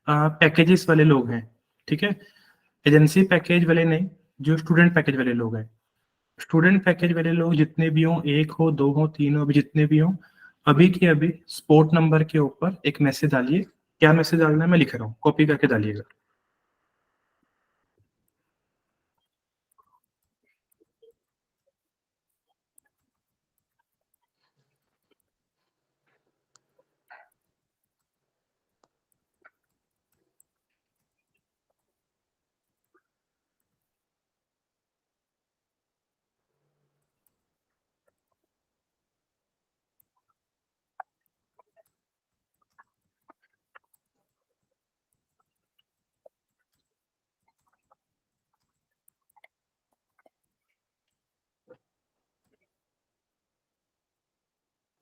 पैकेजेस वाले लोग हैं, ठीक है? एजेंसी पैकेज वाले नहीं, जो स्टूडेंट पैकेज वाले लोग हैं। स्टूडेंट पैकेज वाले लोग जितने भी हों, 1 हो, 2 हो, 3 हो, अभी जितने भी हों, अभी के अभी स्पॉट नंबर के ऊपर एक मैसेज डालिए। क्या मैसेज डालना है मैं लिख रहा हूँ, कॉपी करके डालिएगा।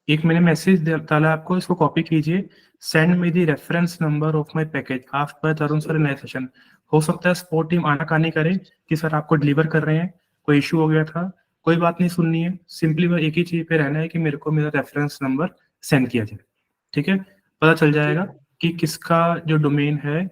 एक मैंने मैसेज डाला आपको, इसको कॉपी कीजिए। Send me the reference number of my package after Tarun sir नए सेशन। हो सकता है सपोर्ट टीम आनाकानी करे कि सर आपको डिलीवर कर रहे हैं, कोई इशू हो गया था। कोई बात नहीं सुननी है, सिंपली बस एक ही चीज़ पे रहना है कि मेरे को मेरा रेफरेंस नंबर सेंड किया जाए, ठीक है? पता चल ठीक जाएगा है, कि किसका जो डोमेन है,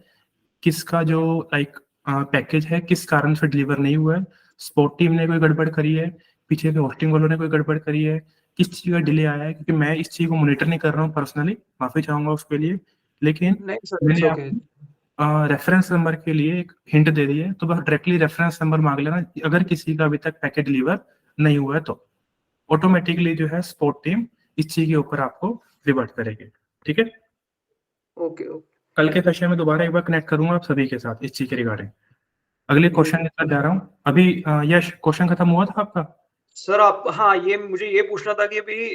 किसका जो लाइक पैकेज है, किस कारण से डिलीवर नहीं हुआ है। सपोर्ट टीम ने कोई गड़बड़ करी है, पीछे के होस्टिंग वालों ने कोई गड़बड़ करी है, किस चीज़ का डिले आया है, क्योंकि मैं इस चीज़ को मॉनिटर नहीं कर रहा हूँ पर्सनली, माफ़ी चाहूँगा उसके लिए। लेकिन नहीं सर इट्स मैंने ओके। आपको रेफरेंस नंबर के लिए एक हिंट दे दी है, तो बस डायरेक्टली रेफरेंस नंबर माँग लेना अगर किसी का अभी तक पैकेज डिलीवर नहीं हुआ है तो। ऑटोमैटिकली जो है सपोर्ट टीम इस चीज़ के ऊपर आपको रिवर्ट करेगी, ठीक है? Okay, okay. कल के सेशन में दोबारा एक बार कनेक्ट करूँगा आप सभी के साथ इस चीज़ के रिगार्डिंग। अगले जी, क्वेश्चन जी। की तरफ जा रहा हूँ। अभी यश क्वेश्चन खत्म हुआ था आपका? सर आप हाँ, ये मुझे ये पूछना था कि अभी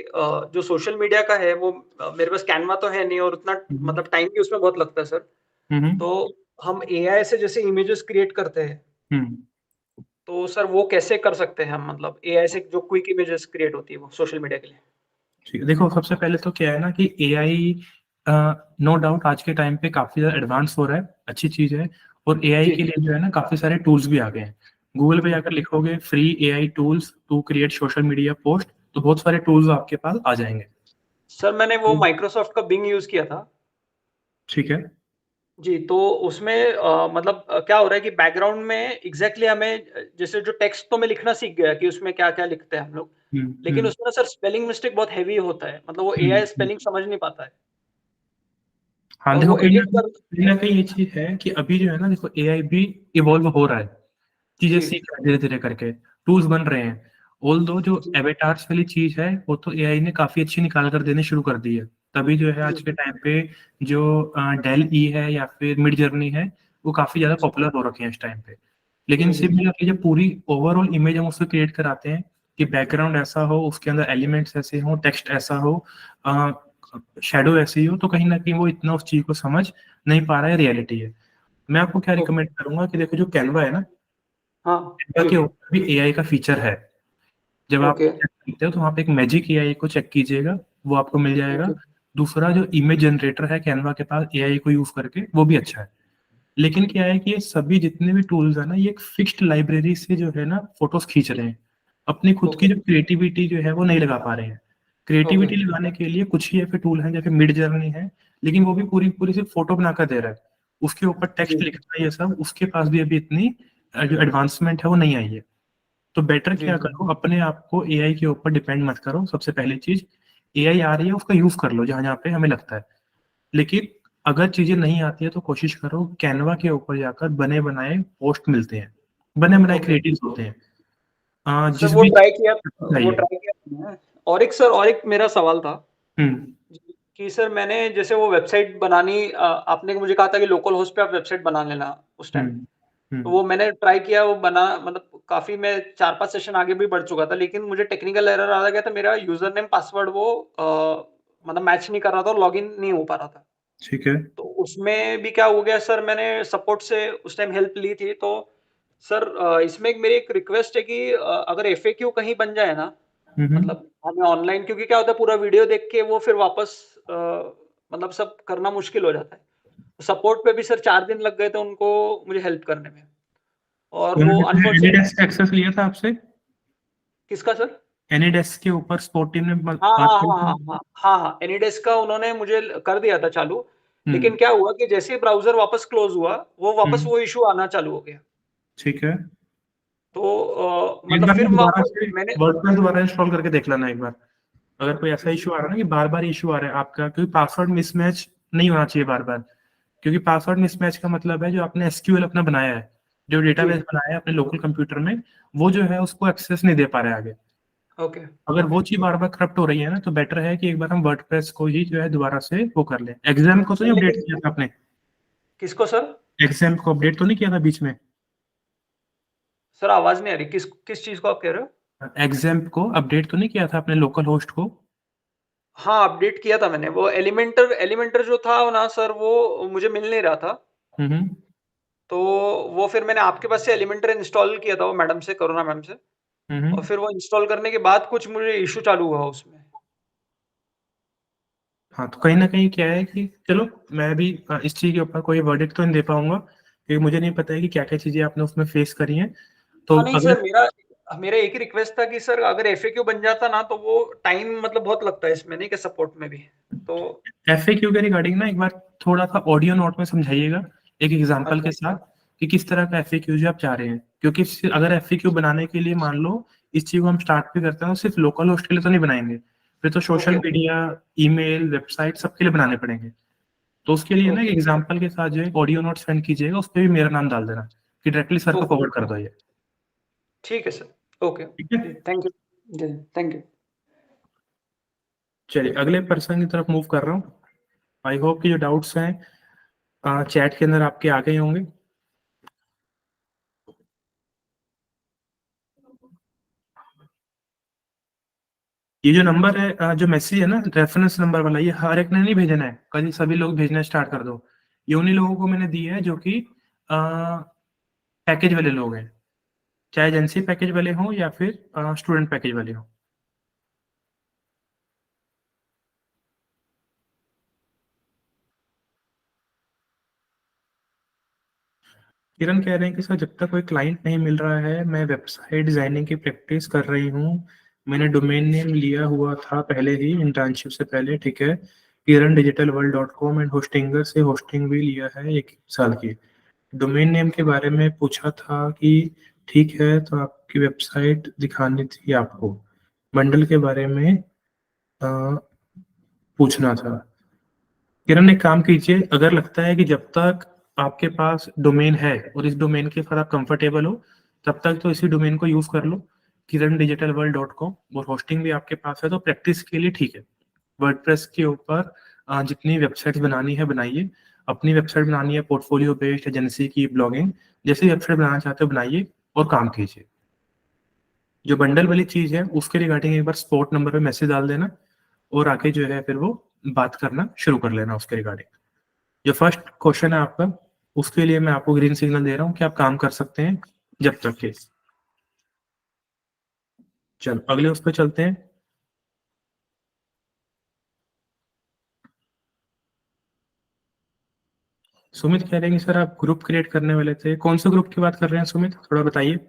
जो सोशल मीडिया का है वो मेरे पास कैनवा तो है नहीं और उतना हुँ, हुँ। मतलब टाइम भी उसमें बहुत लगता है सर। हुँ, हुँ। तो हम एआई से जैसे इमेजेस क्रिएट करते हैं, हुँ। तो सर वो कैसे कर सकते हैं हम, मतलब एआई से जो क्विक इमेजेस क्रिएट होती है वो सोशल मीडिया के लिए? ठीक है, देखो सबसे पहले तो क्या है ना कि एआई नो डाउट आज के टाइम पे काफ़ी ज़्यादा एडवांस हो रहा है, अच्छी चीज़ है, और एआई जी, के लिए जो है ना काफ़ी सारे टूल्स भी आ गए हैं। गूगल पे जाकर लिखोगे free AI tools to create social media post, तो बहुत सारे टूल्स आपके पास आ जाएँगे। सर मैंने वो हुँ। माइक्रोसॉफ्ट का बिंग यूज़ किया था। ठीक है। जी, तो उसमें मतलब क्या हो रहा है कि बैकग्राउंड में एग्ज़ैक्टली हमें जैसे जो टेक्स्ट तो मैं लिखना सीख गया कि उसमें क्या-क्या लिखते हैं हम लोग। हुँ, लेकिन हुँ, उसमें ना सर स्पेलिंग मिस्टेक बहुत हेवी होता है, मतलब वो हुँ, एआई हुँ। स्पेलिंग समझ नहीं पाता है हाँ, और देखो वो एडिट कर कहीं न कहीं ये चीज़ है कि अभी जो है ना देखो एआई भी इवॉल्व हो रहा है। चीज़ें जी, सीख रहा है धीरे-धीरे करके, टूल्स बन रहे हैं। ऑल्दो जो जी, एवाटार्स वाली चीज़ है, वो तो एआई ने काफ़ी अच्छी निकाल कर देनी शुरू कर दी है। तभी जो है जी, आज के टाइम पे जो डेल ई है या फिर मिड जर्नी है, वो काफ़ी ज़्यादा जी, पॉपुलर हो रखे हैं इस टाइम पे। लेकिन जी, जी, सिमिलरली जब पूरी ओवरऑल इमेज हम उससे क्रिएट कराते हैं कि बैकग्राउंड ऐसा हो, उसके अंदर एलिमेंट्स ऐसे हों, टेक्स्ट ऐसा हो, अ, शैडो ऐसी हो, तो कहीं न कहीं वो इतना उस चीज़ को समझ नहीं पा रहा है, रियलिटी है। मैं आपको क्या ओके, रिकमेंड करूँगा कि देखो जो कैनवा है ना, हाँ, कैनवा जी, के ऊपर भी एआई का फीचर है। जब आप ओके, चेक करते हो तो वहाँ पे एक मैजिक एआई को चेक कीजिएगा, वो आपको मिल जाएगा। ओके, दूसरा जो इमेज जनरेटर है कैनवा के पास एआई को यूज़ करके, वो भी अच्छा है। लेकिन क्या है कि ये सभी जितने भी टूल्स हैं ना, ये एक फिक्स्ड लाइब्रेरी से जो है ना फ़ोटोज़ खींच रहे हैं। अपनी खुद की ओके, जो क्रिएटिविटी जो है वो नहीं लगा पा रहे हैं। ओके, क्रिएटिविटी लगाने के लिए कुछ ही ऐसे टूल हैं जैसे मिड जर्नी है, लेकिन वो भी पूरी-पूरी सिर्फ़ फ़ोटो बनाकर दे रहा है। उसके ऊपर टेक्स्ट जी, लिखना ये सब, उसके पास भी अभी इतनी जो एडवांसमेंट है वो नहीं आई है। तो बेटर जी, क्या जी, करो, अपने आप को एआई के ऊपर डिपेंड मत करो। सबसे पहली चीज़, एआई आ रही है उसका यूज़ कर लो जहाँ-जहाँ पे हमें लगता है। लेकिन अगर चीज़ें नहीं आती है तो कोशिश करो कैनवा के ऊपर जाकर बने-बनाए पोस्ट मिलते हैं। बने-बनाए ओके। क्रिएटिव्स होते हैं। सर जिस भी चीज़ वो चाहिए। ट्राई किया मैंने। और एक सर और एक मेरा सवाल था। हुँ। कि सर मैंने जैसे वो वेबसाइट बनानी आपने मुझे कहा था कि लोकल होस्ट पे आप वेबसाइट बना लेना उस टाइम। हम्म, तो वो हम्म, मैंने ट्राई किया, वो बना, मतलब काफ़ी मैं 4-5 सेशन आगे भी बढ़ चुका था, लेकिन मुझे टेक्निकल एरर आ गया था, मेरा यूज़र नेम पासवर्ड वो मतलब मैच नहीं कर रहा था और लॉगिन नहीं हो पा रहा था। ठीक है। तो उसमें भी क्या हो गया सर, मैंने सपोर्ट से उस टाइम हेल्प ली थी, तो सर इसमें मेरी एक रिक्वेस्ट है कि अगर एफएक्यू कहीं बन जाए ना, हम्म। मतलब हमें ऑनलाइन, क्योंकि क्या होता है पूरा वीडियो देख के वो फिर वापस मतलब सब करना मुश्किल हो जाता है। सपोर्ट पे भी सर 4 दिन लग गए थे उनको मुझे हेल्प करने में, और वो उन्होंने अनफॉर्चुनेट। एनीडेस्क एक्सेस लिया था आपसे? किसका सर? एनीडेस्क के ऊपर स्पोर्ट टीम ने हाँ, बात हाँ, करी हाँ, थी? हाँ, हाँ, हाँ, हाँ, एनीडेस्क का उन्होंने मुझे कर दिया था चालू, लेकिन हम्म, क्या हुआ कि जैसे ही ब्राउज़र वापस क्लोज़ हुआ, वो वापस हम्म, वो इश्यू आना चालू हो गया। ठीक है। तो एक मतलब बार फिर ना दोबारा वापस से मैंने। वर्डप्रेस दोबारा इंस्टॉल करके देख लेना एक बार। अगर कोई ऐसा हुँ, इशू आ रहा है ना कि बार बार इशू आ रहा है आपका, क्योंकि पासवर्ड मिसमैच नहीं होना चाहिए बार बार। क्योंकि पासवर्ड मिसमैच का मतलब है जो आपने एसक्यूएल अपना बनाया है, जो जी, डेटाबेस बनाया है अपने लोकल कंप्यूटर में, वो जो है उसको एक्सेस नहीं दे पा रहा है आगे। ओके, अगर वो चीज बार बार करप्ट हो रही है ना, तो बेटर है कि एक बार हम वर्डप्रेस को ही जो है दोबारा से वो कर लें। एग्जाम को तो सर नहीं अपडेट लेकिन किया था आपने? किसको सर? एग्जाम को अपडेट तो नहीं किया था बीच में? सर आवाज़ नहीं आ रही, किस किस चीज़ को आप कह रहे हो? एग्जाम को अपडेट तो नहीं किया था अपने लोकल होस्ट को? हाँ, अपडेट किया था मैंने, वो एलिमेंटर एलिमेंटर जो था ना सर, वो मुझे मिल नहीं रहा था। हम्म, तो वो फिर मैंने आपके पास से एलिमेंटर इंस्टॉल किया था, वो मैडम से, करुणा मैम से, और हम्म। फिर वो इंस्टॉल करने के बाद कुछ मुझे इश्यू चालू हुआ उसमें। हाँ, तो कहीं ना कहीं क्या है कि चलो, मैं भी इस चीज के ऊपर कोई वर्डिक्ट तो नहीं दे पाऊंगा, क्योंकि मुझे नहीं पता है कि क्या क्या चीजें आपने उसमें फेस करी हैं। तो हाँ, नहीं अगर सर, मेरा मेरा एक ही रिक्वेस्ट था कि सर अगर एफएक्यू बन जाता ना, तो वो टाइम मतलब बहुत लगता है इसमें, नहीं कि सपोर्ट में भी। तो एफएक्यू के रिगार्डिंग ना एक बार थोड़ा सा ऑडियो नोट में समझाइएगा, एक एग्जांपल अच्छा, के साथ, कि किस तरह का एफएक्यू जो आप चाह रहे हैं। क्योंकि अगर एफएक्यू बनाने के लिए मान लो इस चीज को हम स्टार्ट भी करते हैं तो सिर्फ लोकल होस्ट के लिए तो नहीं बनाएंगे, फिर तो social okay, media, email, website सबके लिए बनाने पड़ेंगे। तो उसके लिए ना एक ओके, एग्जाम्पल के साथ जो एक ऑडियो नोट सेंड कीजिएगा, उस पर भी मेरा नाम डाल देना कि डायरेक्टली सर को ओके, फॉरवर्ड कर दो ये। ठीक है सर, ओके, ठीक है। जी, थैंक यू। जी, थैंक यू। चलिए अगले पर्सन की तरफ मूव कर रहा हूँ। आई होप कि जो डाउट्स हैं चैट के अंदर आपके आ गए होंगे। ये जो नंबर है जो मैसेज है ना रेफरेंस नंबर वाला, ये हर एक ने नहीं भेजना है, कल सभी लोग भेजना स्टार्ट कर दो। ये उन्हीं लोगों को मैंने दी है जो कि पैकेज वाले लोग हैं, चाहे एजेंसी पैकेज वाले हों या फिर स्टूडेंट पैकेज वाले हों। किरण कह रहे हैं कि सर जब तक कोई क्लाइंट नहीं मिल रहा है, मैं वेबसाइट डिजाइनिंग की प्रैक्टिस कर रही हूँ। मैंने डोमेन नेम लिया हुआ था पहले ही इंटर्नशिप से पहले, ठीक है, Kiran digital world dot com, and Hostinger से होस्टिंग भी लिया है 1 साल की। डोमेन नेम के बारे में पूछा था कि ठीक है, तो आपकी वेबसाइट दिखानी थी आपको। बंडल के बारे में अ, पूछना था। किरण एक काम कीजिए, अगर लगता है कि जब तक आपके पास डोमेन है और इस डोमेन के साथ आप कंफर्टेबल हो, तब तक तो इसी डोमेन को यूज कर लो, किरण डिजिटल वर्ल्ड डॉट कॉम, और होस्टिंग भी आपके पास है तो प्रैक्टिस के लिए ठीक है। वर्डप्रेस के ऊपर जितनी वेबसाइट्स बनानी है बनाइए। अपनी वेबसाइट बनानी है पोर्टफोलियो बेस्ड, एजेंसी की, ब्लॉगिंग, जैसी वेबसाइट बनाना चाहते हो बनाइए और काम कीजिए। जो बंडल वाली चीज है उसके रिगार्डिंग एक बार स्पॉट नंबर पे मैसेज डाल देना, और आके जो है फिर वो बात करना शुरू कर लेना उसके रिगार्डिंग। जो फर्स्ट क्वेश्चन है आपका, उसके लिए मैं आपको ग्रीन सिग्नल दे रहा हूँ कि आप काम कर सकते हैं जब तक के। चलो अगले उस पर चलते हैं। सुमित कह रहे हैं कि सर आप ग्रुप क्रिएट करने वाले थे, कौन से ग्रुप की बात कर रहे हैं सुमित, थोड़ा बताइए।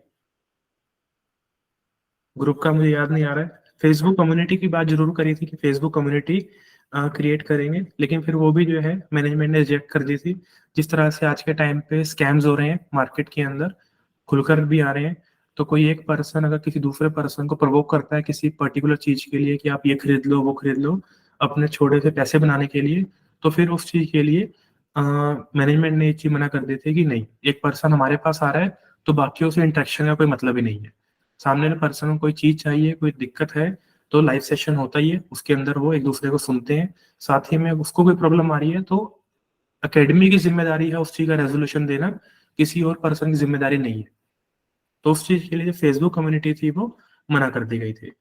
ग्रुप का मुझे याद नहीं आ रहा है। फेसबुक कम्युनिटी की बात जरूर करी थी कि फेसबुक कम्युनिटी क्रिएट करेंगे, लेकिन फिर वो भी जो है मैनेजमेंट ने रिजेक्ट कर दी थी। जिस तरह से आज के टाइम पे स्कैम्स हो रहे हैं मार्केट के अंदर, खुलकर भी आ रहे हैं, तो कोई एक पर्सन अगर किसी दूसरे पर्सन को प्रवोक करता है किसी पर्टिकुलर चीज के लिए कि आप ये खरीद लो वो खरीद लो अपने छोटे से पैसे बनाने के लिए, तो फिर उस चीज के लिए मैनेजमेंट ने ये चीज मना कर दी थी कि नहीं, एक पर्सन हमारे पास आ रहा है तो बाकियों से इंटरेक्शन का कोई मतलब ही नहीं है। सामने वाले पर्सन को कोई चीज चाहिए, कोई दिक्कत है, तो लाइव सेशन होता ही है, उसके अंदर वो एक दूसरे को सुनते हैं। साथ ही में उसको कोई प्रॉब्लम आ रही है तो एकेडमी की जिम्मेदारी है उस चीज का रेजोल्यूशन देना, किसी और पर्सन की जिम्मेदारी नहीं है। तो उस चीज के लिए जो फेसबुक कम्युनिटी थी वो मना कर दी गई थी।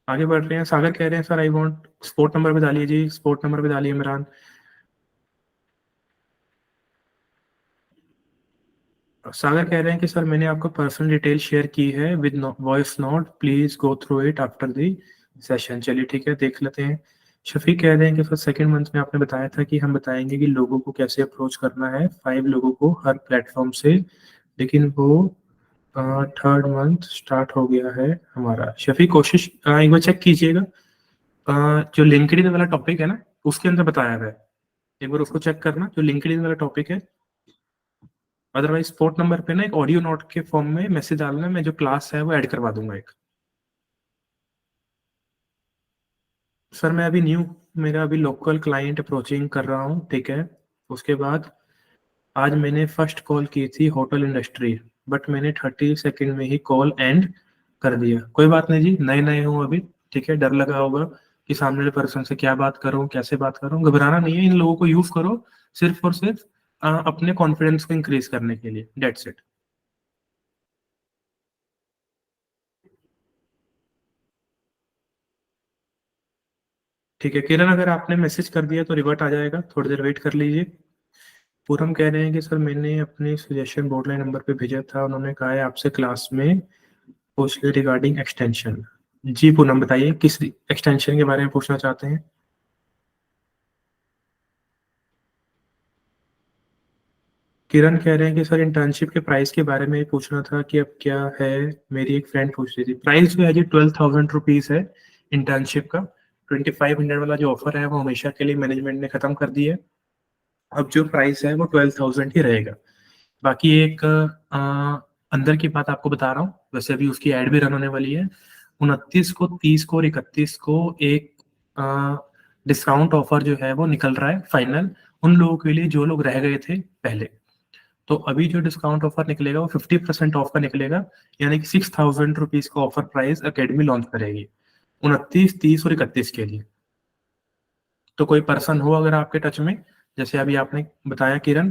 आगे बढ़ रहे हैं। सागर कह रहे हैं sir I want sport number पे डालिए जी, स्पोर्ट नंबर पे डालिए इमरान। सागर कह रहे हैं कि सर मैंने आपको पर्सनल डिटेल शेयर की है with voice note, please go through it after the session. चलिए ठीक है, देख लेते हैं। शफीक कह रहे हैं कि सर सेकंड मंथ में आपने बताया था कि हम बताएंगे कि लोगों को कैसे अप्रोच करना है, 5 लोगों को हर प्लेटफॉर्म से, लेकिन वो थर्ड मंथ स्टार्ट हो गया है हमारा। शफीक कोशिश एक बार चेक कीजिएगा, जो लिंक्डइन वाला टॉपिक है ना उसके अंदर बताया हुआ है, एक बार उसको चेक करना जो लिंक्डइन वाला टॉपिक है। अदरवाइज स्पोर्ट नंबर पे ना एक ऑडियो नोट के फॉर्म में मैसेज डालना, मैं जो क्लास है वो ऐड करवा दूंगा एक। सर मैं अभी न्यू, मेरा अभी लोकल क्लाइंट अप्रोचिंग कर रहा हूँ, ठीक है। उसके बाद आज मैंने फर्स्ट कॉल की थी होटल इंडस्ट्री, बट मैंने 30 सेकेंड में ही कॉल एंड कर दिया। कोई बात नहीं जी, नए नए हूँ अभी, ठीक है। डर लगा होगा कि सामने वाले पर्सन से क्या बात करूँ, कैसे बात करूँ, घबराना नहीं है। इन लोगों को यूज करो सिर्फ और सिर्फ अपने कॉन्फिडेंस को इंक्रीज करने के लिए, डेट्स इट। ठीक है किरण, अगर आपने मैसेज कर दिया तो रिवर्ट आ जाएगा, थोड़ी देर वेट कर लीजिए। पूरम कह रहे हैं कि सर मैंने अपने सजेशन बोर्डलाइन नंबर पे भेजा था, उन्होंने कहा है आपसे क्लास में पूछ ले रिगार्डिंग एक्सटेंशन। जी पूनम बताइए किस एक्सटेंशन के बारे में पूछना चाहते हैं। किरण कह रहे हैं कि सर इंटर्नशिप के प्राइस के बारे में पूछना था कि अब क्या है। मेरी एक फ्रेंड पूछ रही थी, प्राइस जो है जी 12,000 रुपीज है इंटर्नशिप का। 2500 वाला जो ऑफर है वो हमेशा के लिए मैनेजमेंट ने खत्म कर दिया है। अब जो प्राइस है वो 12,000 ही रहेगा। बाकी एक अंदर की बात आपको बता रहा हूँ, वैसे अभी उसकी एड भी रन होने वाली है। 29 को, 30 को और 31 को एक डिस्काउंट ऑफर जो है वो निकल रहा है फाइनल, उन लोगों के लिए जो लोग रह गए थे पहले। तो अभी जो डिस्काउंट ऑफर निकलेगा वो 50% ऑफ का निकलेगा, यानी कि 6,000 रुपीज का ऑफर प्राइस अकेडमी लॉन्च करेगी 29, 30 और 31 के लिए। तो कोई पर्सन हो अगर आपके टच में, जैसे अभी आपने बताया किरण,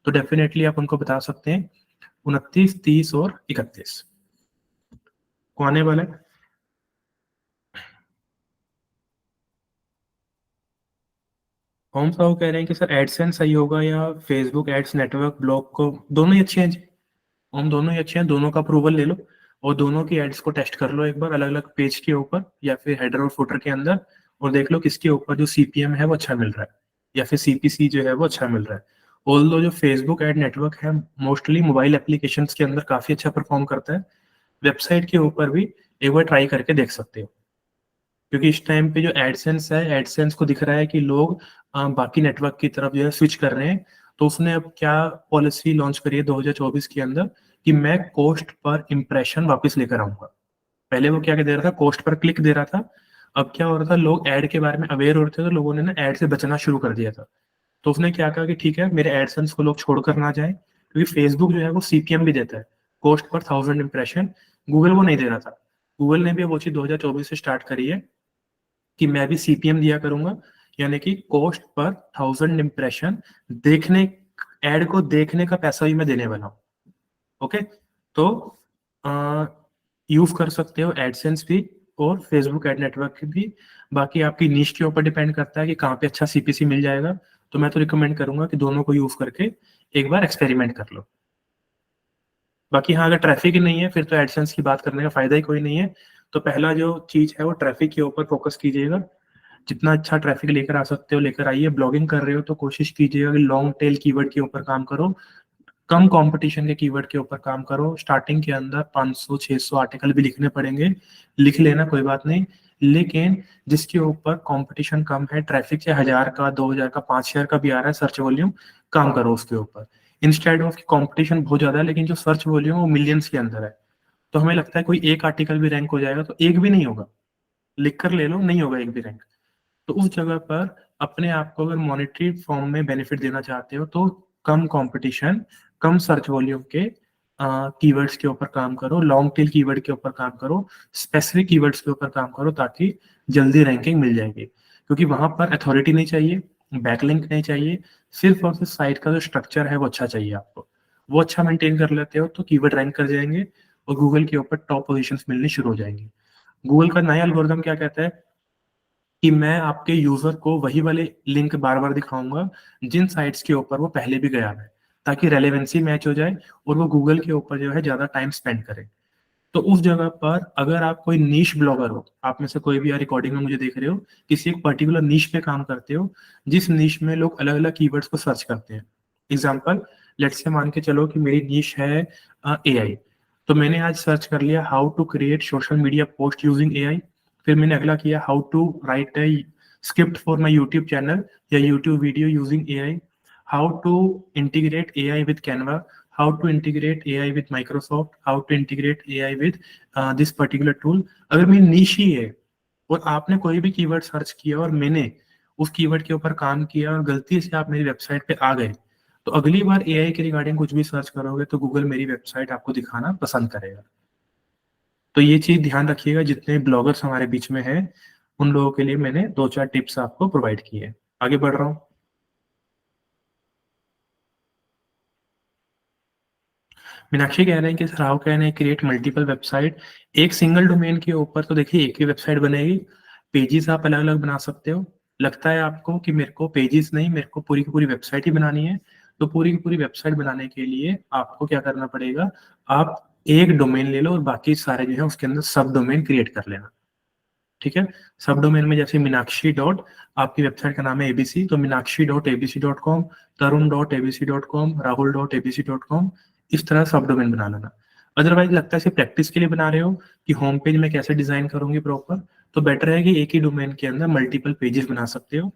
तो डेफिनेटली आप उनको बता सकते हैं 29, 30 और 31 को आने वाला है। ओम साहू कह रहे हैं कि सर एडसेंस सही होगा या फेसबुक एड्स नेटवर्क ब्लॉक को, दोनों ही अच्छे हैं जी। ओम दोनों ही अच्छे हैं, दोनों का अप्रूवल ले लो और दोनों की एड्स को टेस्ट कर लो एक बार अलग अलग पेज के ऊपर या फिर हेडर और फुटर के अंदर, और देख लो किसके ऊपर जो सीपीएम है वो अच्छा मिल रहा है या फिर सीपीसी जो है वो अच्छा मिल रहा है। ऑल्दो जो फेसबुक एड नेटवर्क है मोस्टली मोबाइल एप्लीकेशंस के अंदर काफी अच्छा परफॉर्म करता है, वेबसाइट के ऊपर भी एक बार ट्राई करके देख सकते हो। क्योंकि इस टाइम पे जो एडसेंस है, एडसेंस को दिख रहा है कि लोग बाकी नेटवर्क की तरफ जो है स्विच कर रहे हैं। तो उसने अब क्या पॉलिसी लॉन्च करी है 2024 के अंदर कि मैं कॉस्ट पर इंप्रेशन वापस लेकर आऊंगा। पहले वो क्या दे रहा था, कॉस्ट पर क्लिक दे रहा था। अब क्या हो रहा था, लोग ऐड के बारे में अवेयर हो रहे थे तो लोगों ने ना ऐड से बचना शुरू कर दिया था। तो उसने क्या कहा कि ठीक है मेरे एडसेंस को लोग छोड़कर ना जाए, क्योंकि फेसबुक जो है वो सीपीएम भी देता है, कॉस्ट पर 1,000 इंप्रेशन। गूगल वो नहीं दे रहा था। गूगल ने भी वो चीज 2024 से स्टार्ट करी है कि मैं भी सीपीएम दिया करूंगा, यानी कि कॉस्ट पर 1,000 इंप्रेशन देखने, एड को देखने का पैसा भी मैं देने वाला हूँ। ओके, तो यूज कर सकते हो एडसेंस भी और फेसबुक एड नेटवर्क भी। बाकी आपकी नीश के ऊपर डिपेंड करता है कि कहाँ पे अच्छा सीपीसी मिल जाएगा। तो मैं तो रिकमेंड करूंगा कि दोनों को यूज करके एक बार एक्सपेरिमेंट कर लो। बाकी हाँ, अगर ट्रैफिक ही नहीं है फिर तो एडसेंस की बात करने का फायदा ही कोई नहीं है। तो पहला जो चीज है वो ट्रैफिक के ऊपर फोकस कीजिएगा। जितना अच्छा ट्रैफिक लेकर आ सकते हो लेकर आइए। ब्लॉगिंग कर रहे हो तो कोशिश कीजिएगा कि लॉन्ग टेल कीवर्ड के ऊपर काम करो, कम कंपटीशन के कीवर्ड के ऊपर काम करो। स्टार्टिंग के अंदर 500 600 आर्टिकल भी लिखने पड़ेंगे, लिख लेना कोई बात नहीं। लेकिन जिसके ऊपर कंपटीशन कम है, ट्रैफिक से 1,000 का, 2,000 का, 5,000 का भी आ रहा है सर्च वॉल्यूम, काम करो उसके ऊपर। इंस्टेड ऑफ कंपटीशन बहुत ज्यादा है लेकिन जो सर्च वॉल्यूम वो मिलियंस के अंदर है, तो हमें लगता है कोई एक आर्टिकल भी रैंक हो जाएगा, तो एक भी नहीं होगा। लिख कर ले लो, नहीं होगा एक भी रैंक। तो उस जगह पर अपने आप को अगर मॉनेटरी फॉर्म में बेनिफिट देना चाहते हो तो कम कंपटीशन, कम सर्च वॉल्यूम के कीवर्ड्स के ऊपर काम करो, लॉन्ग टेल कीवर्ड के ऊपर काम करो, स्पेसिफिक कीवर्ड्स के ऊपर काम करो, ताकि जल्दी रैंकिंग मिल जाएगी। क्योंकि वहां पर अथॉरिटी नहीं चाहिए, बैकलिंक नहीं चाहिए, सिर्फ और सिर्फ साइट का जो स्ट्रक्चर है वो अच्छा चाहिए आपको। वो अच्छा मेंटेन कर लेते हो तो कीवर्ड रैंक कर जाएंगे और गूगल के ऊपर टॉप पोजीशंस मिलनी शुरू हो जाएंगी। गूगल का नया एल्गोरिदम क्या कहता है कि मैं आपके यूजर को वही वाले लिंक बार बार दिखाऊंगा जिन साइट्स के ऊपर वो पहले भी गया है, ताकि रेलेवेंसी मैच हो जाए और वो गूगल के ऊपर जो है ज्यादा टाइम स्पेंड करे। तो उस जगह पर अगर आप कोई नीश ब्लॉगर हो, आप में से कोई भी रिकॉर्डिंग में मुझे देख रहे हो, किसी एक पर्टिकुलर नीश पे काम करते हो, जिस नीश में लोग अलग अलग कीवर्ड्स को सर्च करते हैं। एग्जांपल, लेट्स से मान के चलो कि मेरी नीश है एआई, तो मैंने आज सर्च कर लिया how to create social media post using AI. फिर मैंने अगला किया how to write a script for my YouTube channel या YouTube video using AI, how to integrate AI with Canva, how to integrate AI with Microsoft, how to integrate AI with this particular tool। अगर मेरी niche ही है और आपने कोई भी कीवर्ड सर्च किया और मैंने उस कीवर्ड के ऊपर काम किया और गलती से आप मेरी वेबसाइट पे आ गए, तो अगली बार एआई के रिगार्डिंग कुछ भी सर्च करोगे तो गूगल मेरी वेबसाइट आपको दिखाना पसंद करेगा। तो ये चीज ध्यान रखिएगा, जितने ब्लॉगर्स हमारे बीच में हैं उन लोगों के लिए मैंने 2-4 टिप्स आपको प्रोवाइड किए हैं। आगे बढ़ रहा हूँ। मीनाक्षी कह रहे हैं कि sir how can I create multiple website. एक सिंगल डोमेन के ऊपर तो देखिए एक ही वेबसाइट बनेगी, पेजेस आप अलग अलग बना सकते हो। लगता है आपको कि मेरे को पेजेस नहीं, मेरे को पूरी की पूरी वेबसाइट ही बनानी है, तो पूरी की पूरी वेबसाइट बनाने के लिए आपको क्या करना पड़ेगा, आप एक डोमेन ले लो और बाकी सारे जो है उसके अंदर सब डोमेन क्रिएट कर लेना। ठीक है, सब डोमेन में जैसे मीनाक्षी डॉट, आपकी वेबसाइट का नाम है एबीसी, तो मीनाक्षी.abc.com, तरुण.abc.com, राहुल.abc.com, इस तरह सब डोमेन बना लेना। अदरवाइज लगता है सिर्फ प्रैक्टिस के लिए बना रहे हो कि होम पेज में कैसे डिजाइन करूंगी प्रॉपर, तो बेटर है कि एक ही डोमेन के अंदर मल्टीपल पेजेस बना सकते हो।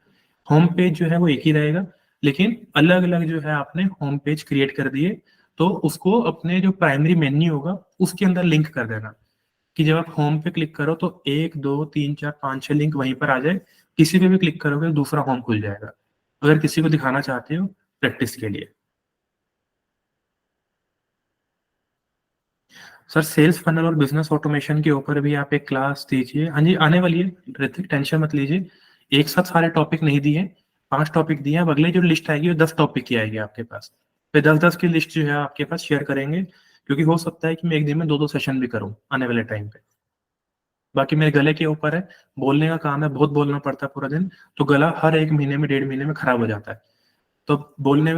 होम पेज जो है वो एक ही रहेगा, लेकिन अलग अलग जो है आपने होम पेज क्रिएट कर दिए, तो उसको अपने जो प्राइमरी मेन्यू होगा उसके अंदर लिंक कर देना, कि जब आप होम पे क्लिक करो तो 1 2 3 4 5 6 लिंक वहीं पर आ जाए, किसी पे भी क्लिक करोगे तो दूसरा होम खुल जाएगा, अगर किसी को दिखाना चाहते हो प्रैक्टिस के लिए। सर सेल्स फनल और बिजनेस ऑटोमेशन के ऊपर भी आप एक क्लास दीजिए। हाँ जी, आने वाली है ऋतिक, टेंशन मत लीजिए। एक साथ सारे टॉपिक नहीं दिए, 5 टॉपिक दिए। अब अगले जो लिस्ट आएगी वो 10 टॉपिक की आएगी आपके पास, फिर 10-10 की लिस्ट जो है आपके पास शेयर करेंगे, क्योंकि हो सकता है कि मैं एक दिन में 2-2 सेशन भी करूँ आने वाले टाइम पे। बाकी मेरे गले के ऊपर है, बोलने का काम है, बहुत बोलना पड़ता है पूरा दिन, तो गला हर 1 महीने में 1.5 महीने में खराब हो जाता है। तो बोलने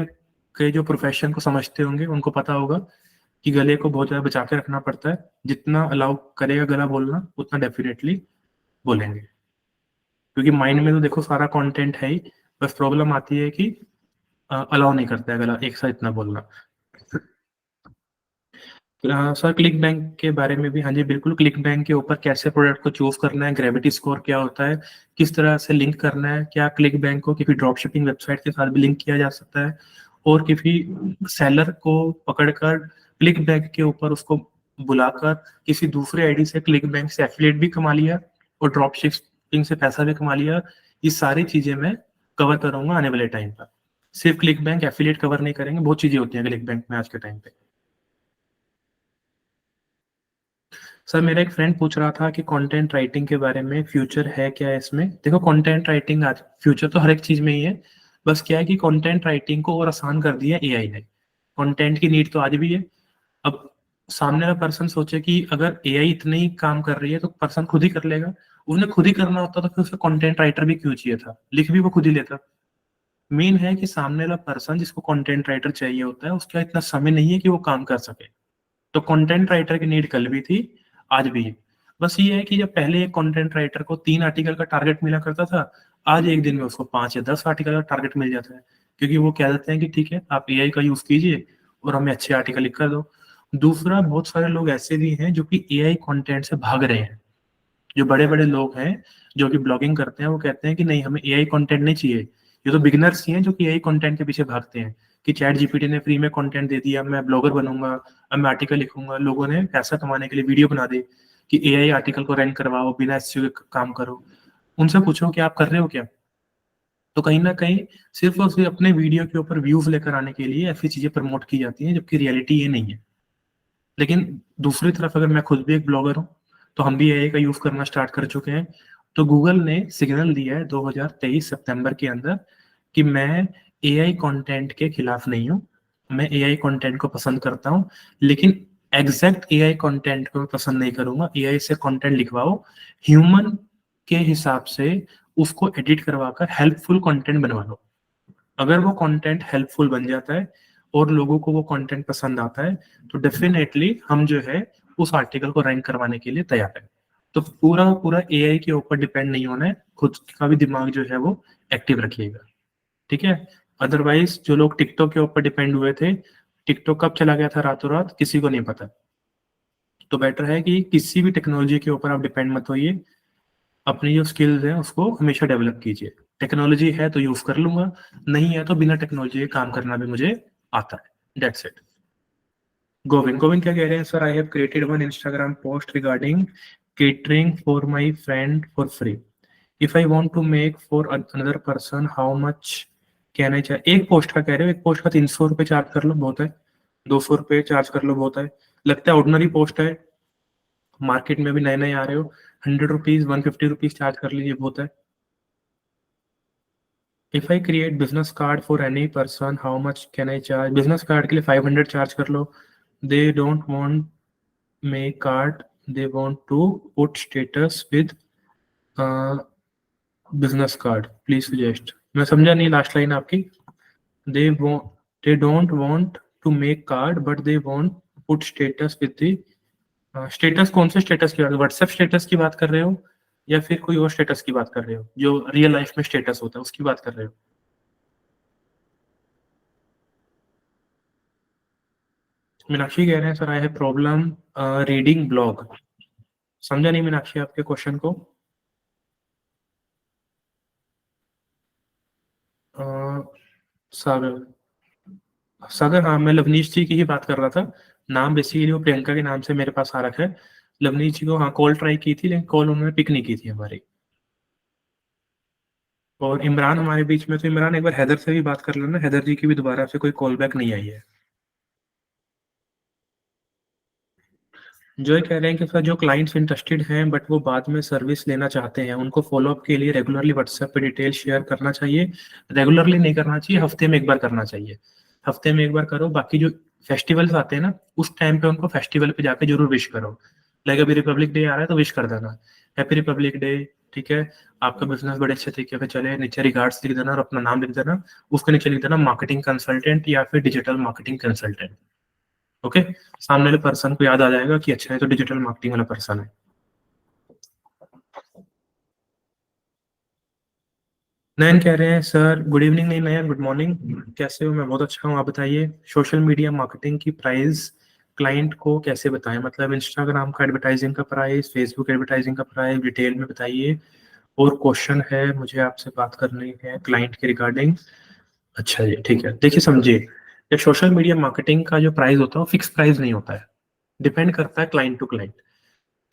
के जो प्रोफेशन को समझते होंगे उनको पता होगा कि गले को बहुत ज्यादा बचा के रखना पड़ता है, जितना अलाउ करेगा गला बोलना उतना डेफिनेटली बोलेंगे। क्योंकि माइंड में तो देखो सारा कंटेंट है ही, बस प्रॉब्लम आती है कि अलाउ नहीं करता है गला एक साथ इतना बोलना। सर क्लिक बैंक के बारे में भी, हाँ जी बिल्कुल, क्लिक बैंक के ऊपर कैसे प्रोडक्ट को चूज करना है, ग्रेविटी स्कोर क्या होता है, किस तरह से लिंक करना है, क्या क्लिक बैंक को किसी ड्रॉप शिपिंग वेबसाइट के साथ भी लिंक किया जा सकता है, और किसी सेलर को पकड़कर क्लिक बैंक के ऊपर उसको बुलाकर किसी दूसरे आईडी से क्लिक बैंक से एफिलिएट भी कमा लिया और ड्रॉप शिपिंग से पैसा भी कमा लिया। ये सारी चीजें मैं कवर करूंगा आने वाले टाइम पर। सिर्फ क्लिक बैंक एफिलिएट कवर नहीं करेंगे, बहुत चीजें होती हैं क्लिक बैंक में आज के टाइम पे। सर मेरा एक फ्रेंड पूछ रहा था कि कंटेंट राइटिंग के बारे में फ्यूचर है क्या इसमें। देखो कंटेंट राइटिंग आज फ्यूचर तो हर एक चीज में ही है, बस क्या है कि कंटेंट राइटिंग को और आसान कर दिया एआई ने। कंटेंट की नीड तो आज भी है। अब सामने वाला पर्सन सोचे कि अगर एआई इतने ही काम कर रही है तो पर्सन खुद ही कर लेगा। उसने खुद ही करना होता तो फिर उसे कंटेंट राइटर भी क्यों चाहिए था, लिख भी वो खुद ही लेता। मेन है कि सामने वाला पर्सन जिसको कंटेंट राइटर चाहिए होता है उसका इतना समय नहीं है कि वो काम कर सके। तो कंटेंट राइटर की नीड कल भी थी, आज भी है। बस ये है कि जब पहले एक कंटेंट राइटर को 3 आर्टिकल का टारगेट मिला करता था, आज एक दिन में उसको 5 या 10 आर्टिकल का टारगेट मिल जाता है, क्योंकि वो कह देते हैं कि ठीक है आप एआई का यूज कीजिए और हमें अच्छे आर्टिकल लिख कर दो। दूसरा, बहुत सारे लोग ऐसे भी हैं जो कि एआई कंटेंट से भाग रहे हैं। जो बड़े बड़े लोग हैं जो कि ब्लॉगिंग करते हैं वो कहते हैं कि नहीं हमें एआई कंटेंट नहीं चाहिए। ये तो बिगिनर्स ही हैं जो कि एआई कंटेंट के पीछे भागते हैं कि चैट जीपीटी ने फ्री में कंटेंट दे दिया, मैं ब्लॉगर बनूंगा, अब मैं आर्टिकल लिखूंगा, लोगों ने पैसा कमाने के लिए वीडियो बना दे कि एआई आर्टिकल को रैंक करवाओ, बिना एसईओ के काम करो। उनसे पूछो कि आप कर रहे हो क्या। तो कहीं ना कहीं सिर्फ और सिर्फ अपने वीडियो के ऊपर व्यूज लेकर आने के लिए ऐसी चीजें प्रमोट की जाती हैं, जबकि रियलिटी ये नहीं है। लेकिन दूसरी तरफ अगर मैं खुद भी एक ब्लॉगर हूँ, तो हम भी एआई का यूज करना स्टार्ट कर चुके हैं। तो गूगल ने सिग्नल दिया है 2023 सितंबर के अंदर कि मैं एआई कंटेंट के खिलाफ नहीं हूँ, मैं एआई कंटेंट को पसंद करता हूँ, लेकिन एग्जैक्ट एआई कंटेंट को मैं पसंद नहीं करूंगा। एआई से कंटेंट लिखवाओ, ह्यूमन के हिसाब से उसको एडिट करवाकर हेल्पफुल कंटेंट बनवा लो। अगर वो कंटेंट हेल्पफुल बन जाता है और लोगों को वो कंटेंट पसंद आता है, तो डेफिनेटली हम जो है उस आर्टिकल को रैंक करवाने के लिए तैयार है। तो पूरा पूरा एआई के ऊपर डिपेंड नहीं होना है, खुद का भी दिमाग जो है वो एक्टिव रखिएगा, ठीक है। अदरवाइज जो लोग टिकटॉक के ऊपर डिपेंड हुए थे, टिकटॉक कब चला गया था रातों रात किसी को नहीं पता। तो बेटर है कि किसी भी टेक्नोलॉजी के ऊपर आप डिपेंड मत होइए, अपनी जो स्किल्स हैं उसको हमेशा डेवलप कीजिए। टेक्नोलॉजी है तो यूज कर लूंगा, नहीं है तो बिना टेक्नोलॉजी के काम करना भी मुझे आता है, दैट्स इट। गोविंद गोविंद क्या कह रहे हैं, sir I have created one Instagram post regarding catering for my friend for free. If I want to make for another person how much can I charge. एक पोस्ट का कह रहे हो, एक पोस्ट का 300 रुपये चार्ज कर लो बहुत है, 200 रुपये चार्ज कर लो बहुत है। लगता है ऑर्डिनरी पोस्ट है, मार्केट में भी नए नए आ रहे हो, 100 रुपीज 150 रुपीज चार्ज कर लीजिए बहुत है। If I create business card for any person how much can I charge. Business card के लिए 500 चार्ज कर लो। They don't want make card, they want to put status with business card, please suggest. मैं समझा नहीं लास्ट लाइन आपकी। They they don't want to make card but they want put status with the status. कौन से स्टेटस की बात, व्हाट्सएप स्टेटस की बात कर रहे हो या फिर कोई और स्टेटस की बात कर रहे हो जो रियल लाइफ में स्टेटस होता है उसकी बात कर रहे हो? मीनाक्षी कह रहे हैं sir I have problem reading blog. समझा नहीं मीनाक्षी आपके क्वेश्चन को। अ, सागर, सागर हाँ, मैं लवनीश जी की ही बात कर रहा था। नाम बेसिकली वो प्रियंका के नाम से मेरे पास आ रखा है। लवनीश जी को हाँ कॉल ट्राई की थी, लेकिन कॉल उन्होंने पिक नहीं की थी हमारी। और इमरान हमारे बीच में, तो इमरान एक बार हैदर से भी बात कर लेना, हैदर जी की भी दोबारा से कोई कॉल बैक नहीं आई है। जो ये कह रहे हैं कि सर जो क्लाइंट्स इंटरेस्टेड हैं बट वो बाद में सर्विस लेना चाहते हैं, उनको फॉलोअप के लिए रेगुलरली व्हाट्सएप पे डिटेल शेयर करना चाहिए। रेगुलरली नहीं करना चाहिए, हफ्ते में एक बार करना चाहिए। हफ्ते में एक बार करो, बाकी जो फेस्टिवल्स आते हैं ना उस टाइम पे उनको फेस्टिवल पे जाके जरूर विश करो। लाइक अभी रिपब्लिक डे आ रहा है तो विश कर देना, हैप्पी रिपब्लिक डे, ठीक है। आपका बिजनेस बड़े अच्छे तरीके से चले, नीचे रिगार्ड्स लिख देना और अपना नाम लिख देना। उसके नीचे लिख देना मार्केटिंग कंसल्टेंट या फिर डिजिटल मार्केटिंग कंसल्टेंट। ओके, सामने वाले पर्सन को याद आ जाएगा कि अच्छा है तो डिजिटल मार्केटिंग वाला पर्सन है। नयन कह रहे हैं सर गुड इवनिंग। नहीं नयन, गुड मॉर्निंग, कैसे हो? मैं बहुत अच्छा हूँ, आप बताइए। सोशल मीडिया मार्केटिंग की प्राइस क्लाइंट को कैसे बताएं, मतलब इंस्टाग्राम का एडवर्टाइजिंग का प्राइस, फेसबुक एडवर्टाइजिंग का प्राइस, डिटेल में बताइए। और क्वेश्चन है मुझे आपसे बात करनी है क्लाइंट के रिगार्डिंग। अच्छा जी ठीक है, देखिए समझिए, ये सोशल मीडिया मार्केटिंग का जो प्राइस होता है वो फिक्स प्राइस नहीं होता है, डिपेंड करता है क्लाइंट टू क्लाइंट।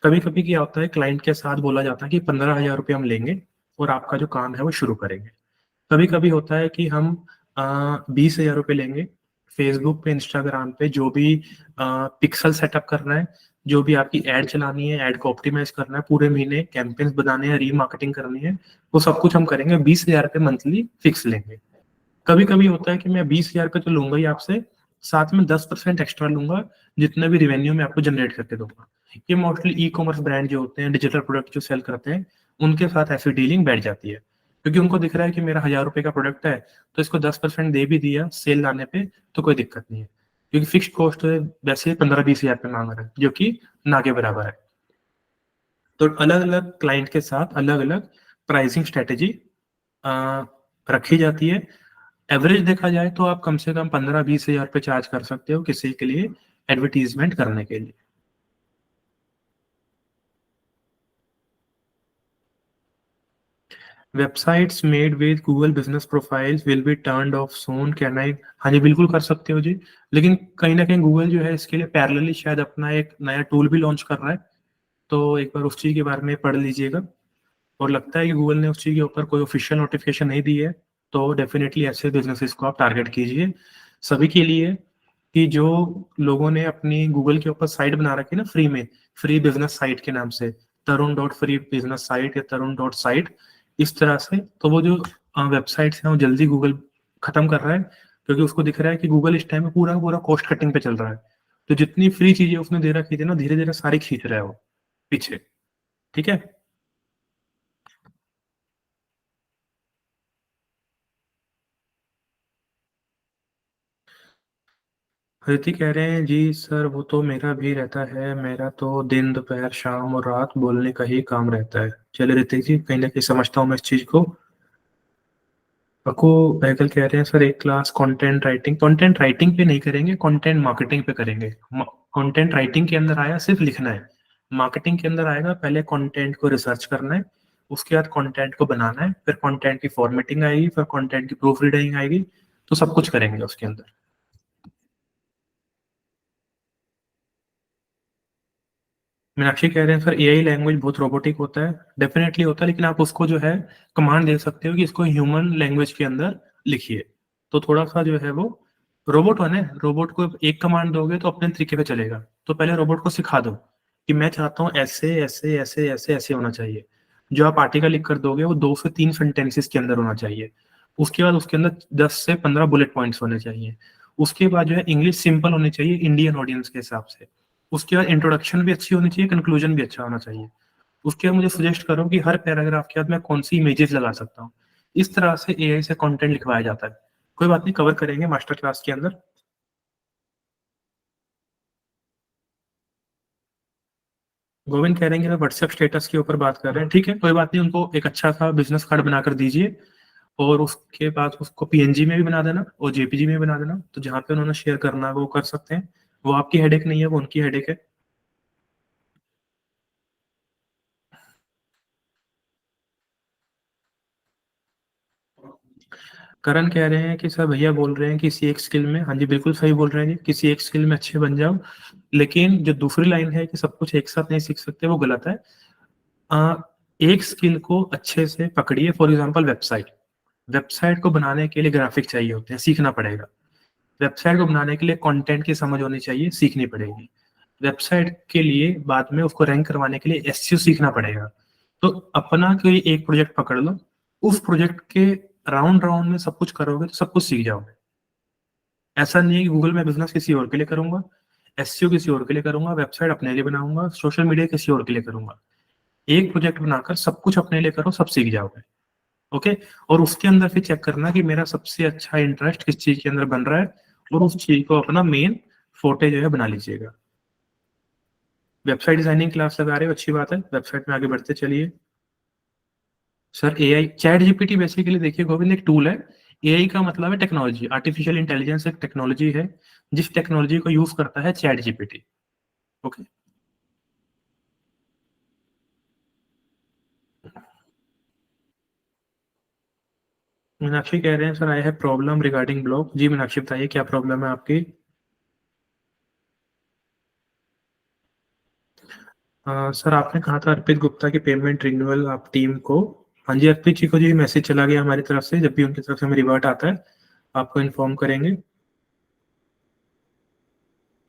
कभी कभी क्या होता है, क्लाइंट के साथ बोला जाता है कि 15,000 रुपये हम लेंगे और आपका जो काम है वो शुरू करेंगे। कभी कभी होता है कि हम 20,000 रुपये लेंगे, फेसबुक पे इंस्टाग्राम पे जो भी पिक्सल सेटअप करना है, जो भी आपकी एड चलानी है, एड को ऑप्टिमाइज करना है, पूरे महीने कैंपेन्स बनाने हैं, रीमार्केटिंग करनी है, वो सब कुछ हम करेंगे। 20,000 रुपये मंथली फिक्स लेंगे। कभी कभी होता है कि मैं 20,000 का तो लूंगा ही आपसे, साथ में 10% एक्स्ट्रा लूंगा, जितना भी रिवेन्यू मैं आपको जनरेट करके दूंगा। ये मोस्टली ई कॉमर्स ब्रांड जो होते हैं, डिजिटल प्रोडक्ट जो सेल करते हैं, उनके साथ ऐसी डीलिंग बैठ जाती है, क्योंकि उनको दिख रहा है कि मेरा 1,000 रुपये का प्रोडक्ट है, तो इसको 10% दे भी दिया सेल लाने पे तो कोई दिक्कत नहीं है, क्योंकि फिक्स कॉस्ट वैसे 15-20 हजार पे मांग रहा है, जो कि ना के बराबर है। तो अलग अलग क्लाइंट के साथ अलग अलग प्राइसिंग स्ट्रेटेजी रखी जाती है। एवरेज देखा जाए तो आप कम से कम 15-20 हजार पे चार्ज कर सकते हो किसी के लिए एडवर्टीजमेंट करने के लिए। Websites made with Google business profiles will be turned of soon, can I? हाँ जी बिल्कुल कर सकते हो जी, लेकिन कहीं ना कहीं गूगल जो है इसके लिए पैरेलली शायद अपना एक नया टूल भी लॉन्च कर रहा है, तो एक बार उस चीज के बारे में पढ़ लीजिएगा। और लगता है कि गूगल ने उस चीज के ऊपर कोई ऑफिशियल नोटिफिकेशन नहीं दी है, तो डेफिनेटली ऐसे बिजनेसेस को आप टारगेट कीजिए। सभी के लिए कि जो लोगों ने अपनी गूगल के ऊपर साइट बना रखी है ना फ्री में, फ्री बिजनेस साइट के नाम से, तरुण डॉट फ्री बिजनेस साइट या तरुण डॉट साइट, इस तरह से, तो वो जो वेबसाइट्स हैं वो जल्दी गूगल खत्म कर रहा है, क्योंकि उसको दिख रहा है कि गूगल इस टाइम में पूरा पूरा कॉस्ट कटिंग पे चल रहा है। तो जितनी फ्री चीजें उसने दे रखी थी ना, धीरे धीरे सारी खींच रहा है वो पीछे। ठीक है। ऋतिक कह रहे हैं जी सर वो तो मेरा भी रहता है, मेरा तो दिन दोपहर शाम और रात बोलने का ही काम रहता है। चलिए ऋतिक जी, कहीं ना कहीं समझता हूँ मैं इस चीज को। आपको बैगल कह रहे हैं सर एक क्लास कंटेंट राइटिंग पे नहीं करेंगे, कंटेंट मार्केटिंग पे करेंगे। कंटेंट राइटिंग के अंदर आया सिर्फ लिखना है, मार्केटिंग के अंदर आएगा पहले कंटेंट को रिसर्च करना है, उसके बाद कंटेंट को बनाना है, फिर कंटेंट की फॉर्मेटिंग आएगी, फिर कंटेंट की प्रूफ रीडिंग आएगी, तो सब कुछ करेंगे उसके अंदर। मीनाक्षी कह रहे हैं सर एआई लैंग्वेज बहुत रोबोटिक होता है। डेफिनेटली होता है, लेकिन आप उसको जो है कमांड दे सकते हो कि इसको ह्यूमन लैंग्वेज के अंदर लिखिए, तो थोड़ा सा जो है वो रोबोट है ना, रोबोट को एक कमांड दोगे तो अपने तरीके पे चलेगा। तो पहले रोबोट को सिखा दो कि मैं चाहता हूँ ऐसे ऐसे ऐसे ऐसे ऐसे होना चाहिए। जो आप आर्टिकल लिख कर दोगे वो 2 से 3 सेंटेंसेस के अंदर होना चाहिए। उसके बाद उसके अंदर 10 से 15 बुलेट पॉइंट्स होने चाहिए। उसके बाद जो है इंग्लिश सिंपल होनी चाहिए इंडियन ऑडियंस के हिसाब से। उसके बाद इंट्रोडक्शन भी अच्छी होनी चाहिए, कंक्लूजन भी अच्छा होना चाहिए। उसके बाद मुझे सजेस्ट करो कि हर पैराग्राफ के बाद मैं कौन सी इमेजेस लगा सकता हूँ। इस तरह से एआई से कंटेंट लिखवाया जाता है। कोई बात नहीं, कवर करेंगे मास्टर क्लास के अंदर। गोविंद कह रहे हैं कि व्हाट्सएप स्टेटस के ऊपर बात कर रहे हैं, ठीक है कोई बात नहीं, उनको एक अच्छा सा बिजनेस कार्ड बनाकर दीजिए, और उसके बाद उसको पीएनजी में भी बना देना और जेपीजी में भी बना देना, तो जहाँ पे उन्होंने शेयर करना है वो कर सकते हैं। वो आपकी हेडेक नहीं है, वो उनकी हेडेक है। करण कह रहे हैं कि सर भैया बोल रहे हैं कि किसी एक स्किल में, हाँ जी बिल्कुल सही बोल रहे हैं जी, किसी एक स्किल में अच्छे बन जाओ, लेकिन जो दूसरी लाइन है कि सब कुछ एक साथ नहीं सीख सकते, वो गलत है। आ, एक स्किल को अच्छे से पकड़िए, फॉर एग्जांपल वेबसाइट, वेबसाइट को बनाने के लिए ग्राफिक चाहिए होते हैं, सीखना पड़ेगा। वेबसाइट को बनाने के लिए कंटेंट की समझ होनी चाहिए, सीखनी पड़ेगी। वेबसाइट के लिए बाद में उसको रैंक करवाने के लिए एसईओ सीखना पड़ेगा। तो अपना कोई एक प्रोजेक्ट पकड़ लो, उस प्रोजेक्ट के राउंड राउंड में सब कुछ करोगे तो सब कुछ सीख जाओगे। ऐसा नहीं है कि गूगल में बिजनेस किसी और के लिए करूंगा, एसईओ किसी और के लिए करूंगा, वेबसाइट अपने लिए बनाऊंगा, सोशल मीडिया किसी और के लिए करूंगा। एक प्रोजेक्ट बनाकर सब कुछ अपने लिए करो, सब सीख जाओगे। ओके। और उसके अंदर फिर चेक करना कि मेरा सबसे अच्छा इंटरेस्ट किस चीज के अंदर बन रहा है, और उस चीज को अपना मेन फोटे जो है बना लीजिएगा। वेबसाइट डिजाइनिंग क्लास लगा रहे हो, अच्छी बात है, वेबसाइट में आगे बढ़ते चलिए। Sir AI chat GPT basically देखिए गोविंद एक टूल है। एआई का मतलब है टेक्नोलॉजी, आर्टिफिशियल इंटेलिजेंस एक टेक्नोलॉजी है, जिस टेक्नोलॉजी को यूज करता है चैट जीपीटी। ओके। मीनाक्षी कह रहे हैं sir I have problem regarding blog. जी मीनाक्षी बताइए क्या प्रॉब्लम है आपकी। सर आपने कहा था अर्पित गुप्ता की पेमेंट रिन्यूअल आप टीम को। हाँ जी अर्पित जी को जी मैसेज चला गया हमारी तरफ से, जब भी उनकी तरफ से हमें रिवर्ट आता है आपको इन्फॉर्म करेंगे।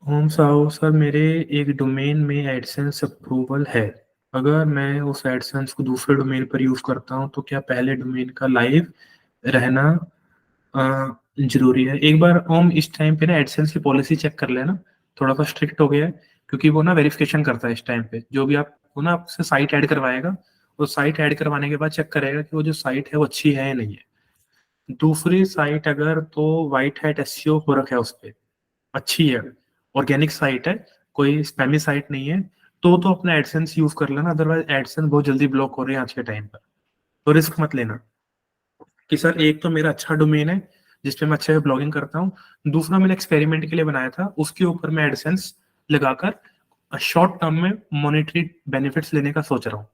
ओम साहू सर मेरे एक डोमेन में एडसेंस अप्रूवल है, अगर मैं उस एडसेंस को दूसरे डोमेन पर यूज करता हूँ तो क्या पहले डोमेन का लाइव रहना जरूरी है। एक बार ओम इस टाइम पे ना एडसेंस की पॉलिसी चेक कर लेना, थोड़ा सा स्ट्रिक्ट हो गया है, क्योंकि वो ना वेरिफिकेशन करता है इस टाइम पे, जो भी आप वो ना आपसे साइट ऐड करवाएगा, वो साइट ऐड करवाने के बाद चेक करेगा कि वो जो साइट है वो अच्छी है या नहीं है। दूसरी साइट अगर तो वाइट हैट एसईओ हो रखा है उस पर, अच्छी है, ऑर्गेनिक साइट है, कोई स्पैमी साइट नहीं है, तो अपना एडसेंस यूज कर लेना, अदरवाइज एडसेंस बहुत जल्दी ब्लॉक हो रहे हैं आज के टाइम पर। तो रिस्क मत लेना कि सर एक तो मेरा अच्छा डोमेन है जिसपे मैं अच्छे से ब्लॉगिंग करता हूँ, दूसरा मैंने एक्सपेरिमेंट के लिए बनाया था, उसके ऊपर मैं एडसेंस लगाकर शॉर्ट टर्म में मॉनेटरी बेनिफिट्स लेने का सोच रहा हूँ,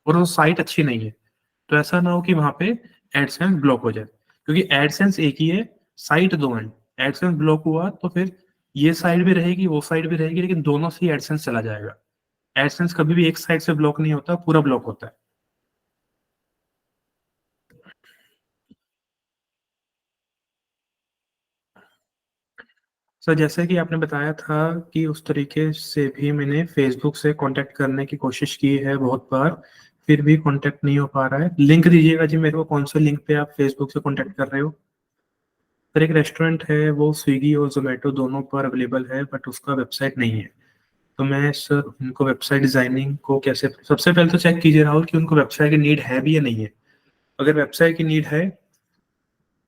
और वो साइट अच्छी नहीं है। तो ऐसा ना हो कि वहां पे एडसेंस ब्लॉक हो जाए, क्योंकि एडसेंस एक ही है, साइट दो हैं। एडसेंस ब्लॉक हुआ तो फिर ये साइड भी रहेगी वो साइड भी रहेगी, लेकिन दोनों से ही एडसेंस चला जाएगा। एडसेंस कभी भी एक साइड से ब्लॉक नहीं होता, पूरा ब्लॉक होता है। सर जैसे कि आपने बताया था कि उस तरीके से भी मैंने फेसबुक से कांटेक्ट करने की कोशिश की है बहुत बार, फिर भी कांटेक्ट नहीं हो पा रहा है। लिंक दीजिएगा जी मेरे को, कौन से लिंक पे आप फेसबुक से कांटेक्ट कर रहे हो। सर एक रेस्टोरेंट है, वो स्विगी और जोमेटो दोनों पर अवेलेबल है, बट उसका वेबसाइट नहीं है। तो मैं सर उनको वेबसाइट डिजाइनिंग को कैसे, सबसे पहले तो चेक कीजिए राहुल कि उनको वेबसाइट की नीड है भी या नहीं है। अगर वेबसाइट की नीड है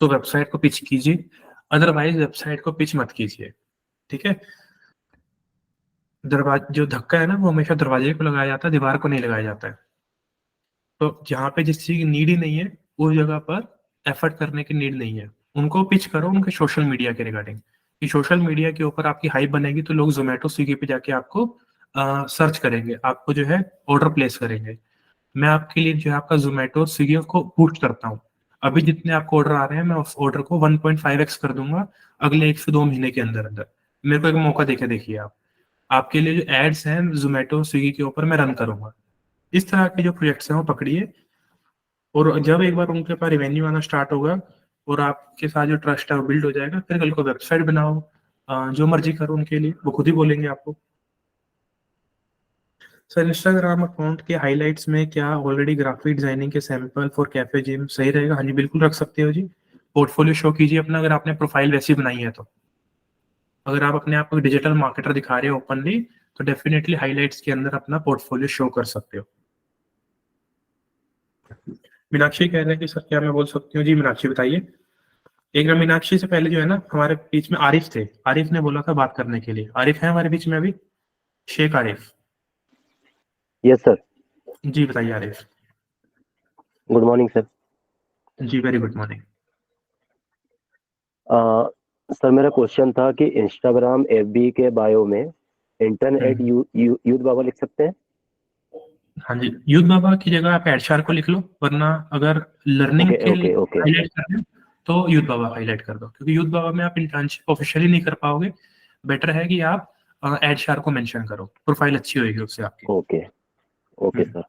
तो वेबसाइट को पिच कीजिए, अदरवाइज वेबसाइट को पिच मत कीजिए। ठीक है। दरवाजा जो धक्का है ना, वो हमेशा दरवाजे को लगाया जाता है, दीवार को नहीं लगाया जाता है। तो जहाँ पे जिस चीज की नीड ही नहीं है, उस जगह पर एफर्ट करने की नीड नहीं है। उनको पिच करो उनके सोशल मीडिया के रिगार्डिंग, कि सोशल मीडिया के ऊपर आपकी हाइप बनेगी तो लोग जोमेटो स्विगी पे जाके आपको सर्च करेंगे, आपको जो है ऑर्डर प्लेस करेंगे। मैं आपके लिए जो है आपका जोमेटो स्विगी को बूस्ट करता हूँ। अभी जितने आपको ऑर्डर आ रहे हैं, मैं उस ऑर्डर को 1.5x कर दूंगा अगले 1 से 2 महीने के अंदर अंदर। मेरे को एक मौका देके देखिए आप। आपके लिए जो एड्स हैं जोमेटो स्विगी के ऊपर मैं रन करूंगा। इस तरह के जो प्रोजेक्ट्स हैं वो पकड़िए, और जब एक बार उनके पास रिवेन्यू आना स्टार्ट होगा और आपके साथ जो ट्रस्ट है वो बिल्ड हो जाएगा, फिर कल को वेबसाइट बनाओ, जो मर्जी करो उनके लिए, वो खुद ही बोलेंगे आपको। सर इंस्टाग्राम अकाउंट के हाइलाइट्स में क्या ऑलरेडी ग्राफिक डिजाइनिंग के सैंपल फॉर कैफे जिम सही रहेगा? हाँ जी बिल्कुल रख सकते हो जी। पोर्टफोलियो शो कीजिए अपना, अगर आपने प्रोफाइल वैसी बनाई है तो। अगर आप अपने आप को डिजिटल मार्केटर दिखा रहे हो ओपनली, तो डेफिनेटली हाइलाइट्स के अंदर अपना पोर्टफोलियो शो कर सकते हो। मीनाक्षी कह रहे हैं कि सर क्या मैं बोल सकती हूँ? जी मीनाक्षी बताइए। एक बार मीनाक्षी से पहले जो है ना, हमारे बीच में आरिफ थे, आरिफ ने बोला था बात करने के लिए। आरिफ है हमारे बीच में अभी? शेख आरिफ। Yes sir. जी बताइए आरिफ। Good morning sir. जी वेरी गुड मॉर्निंग। सर मेरा क्वेश्चन था कि इंस्टाग्राम एफबी के बायो में इंटर्न एट यूथ बाबा लिख सकते हैं? हाँ जी, यूथ बाबा की जगह आप एडशार को लिख लो, वरना अगर लर्निंग ओके के लिए ओके ओके हाईलाइट कर रहे हो तो यूथ बाबा हाईलाइट कर दो, क्योंकि यूथ बाबा में आप इंटर्नशिप ऑफिशियली नहीं कर पाओगे। बेटर है कि आप एडशार को मेंशन करो, प्रोफाइल अच्छी होगी उससे आपकी। Okay okay hmm, sir.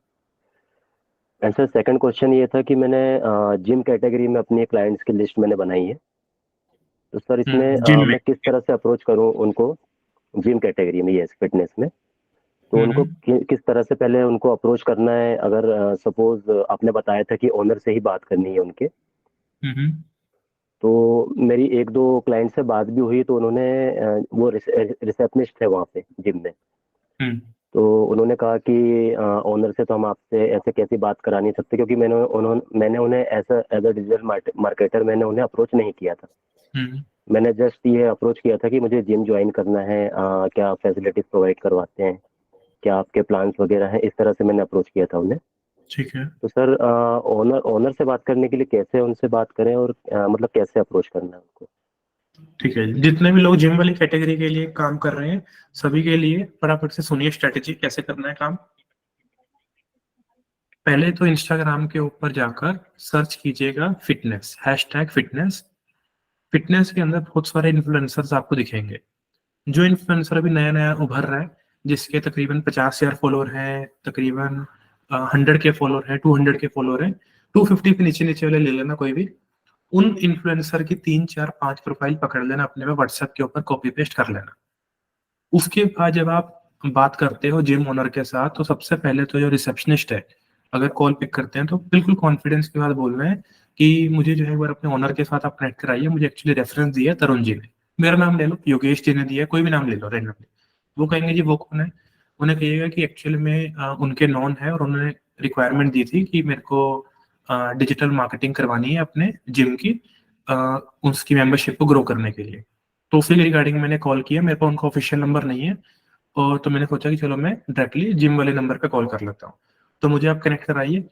And sir second question ये था कि मैंने जिम कैटेगरी में अपनी क्लाइंट्स की लिस्ट मैंने बनाई है, तो सर इसमें जिम में। मैं किस तरह से अप्रोच करूं उनको? जिम कैटेगरी में, यस, फिटनेस में। तो उनको हम्म किस तरह से पहले उनको अप्रोच करना है? अगर सपोज आपने बताया था कि ओनर से ही बात करनी है उनके, हम्म तो मेरी एक दो क्लाइंट से बात भी हुई, तो उन्होंने वो रिसेप्शनिस्ट है वहाँ पे जिम में, हम्म तो उन्होंने कहा कि ओनर से तो हम आपसे ऐसे कैसी बात करा नहीं सकते, क्योंकि मैंने उन्हें ऐसा एज अ डिजिटल मार्केटर मैंने उन्हें अप्रोच नहीं किया था। हम्म मैंने जस्ट ये अप्रोच किया था कि मुझे जिम ज्वाइन करना है, क्या फैसिलिटीज प्रोवाइड करवाते हैं, क्या आपके प्लान्स वगैरह हैं, इस तरह से मैंने अप्रोच किया था उन्हें। ठीक है। तो सर ओनर ओनर से बात करने के लिए कैसे उनसे बात करें, और मतलब कैसे अप्रोच करना है उनको? ठीक है, जितने भी लोग जिम वाली कैटेगरी के लिए काम कर रहे हैं, सभी के लिए फटाफट से सुनिए स्ट्रेटेजी कैसे करना है काम। पहले तो इंस्टाग्राम के ऊपर जाकर सर्च कीजिएगा फिटनेस, हैशटैग फिटनेस। फिटनेस के अंदर बहुत सारे इन्फ्लुएंसर्स आपको दिखेंगे। जो इन्फ्लुएंसर अभी नया नया उभर रहा है, जिसके तकरीबन 50,000 फॉलोअर हैं, तकरीबन 100 के फॉलोअर हैं, 200 के फॉलोअर हैं, 250 के नीचे नीचे वाले ले लेना कोई भी। उन इन्फ्लुएंसर की 3 4 5 प्रोफाइल पकड़ लेना, अपने में व्हाट्सएप के ऊपर कॉपी पेस्ट कर लेना। उसके बाद जब आप बात करते हो जिम ओनर के साथ, तो सबसे पहले तो जो रिसेप्शनिस्ट है, अगर कॉल पिक करते हैं तो बिल्कुल कॉन्फिडेंस के साथ बोलना है कि मुझे जो है एक बार अपने ओनर के साथ आप कनेक्ट कराइए, मुझे एक्चुअली रेफरेंस दिया है तरुण जी ने। मेरा नाम ले लो, योगेश जी ने दिया है, कोई भी नाम ले लो रेंडमली। वो कहेंगे जी वो कौन है? उन्हें कहिएगा कि एक्चुअली में उनके नॉन है और उन्होंने रिक्वायरमेंट दी थी कि मेरे को डिजिटल मार्केटिंग करवानी है अपने जिम की, उसकी मेंबरशिप को ग्रो करने के लिए। तो उसी रिगार्डिंग मैंने कॉल किया, मेरे पास उनका ऑफिशियल नंबर नहीं है, और तो मैंने सोचा कि चलो मैं डायरेक्टली जिम वाले नंबर पे कॉल कर लेता हूँ। तो मुझे आप कनेक्ट कराइए।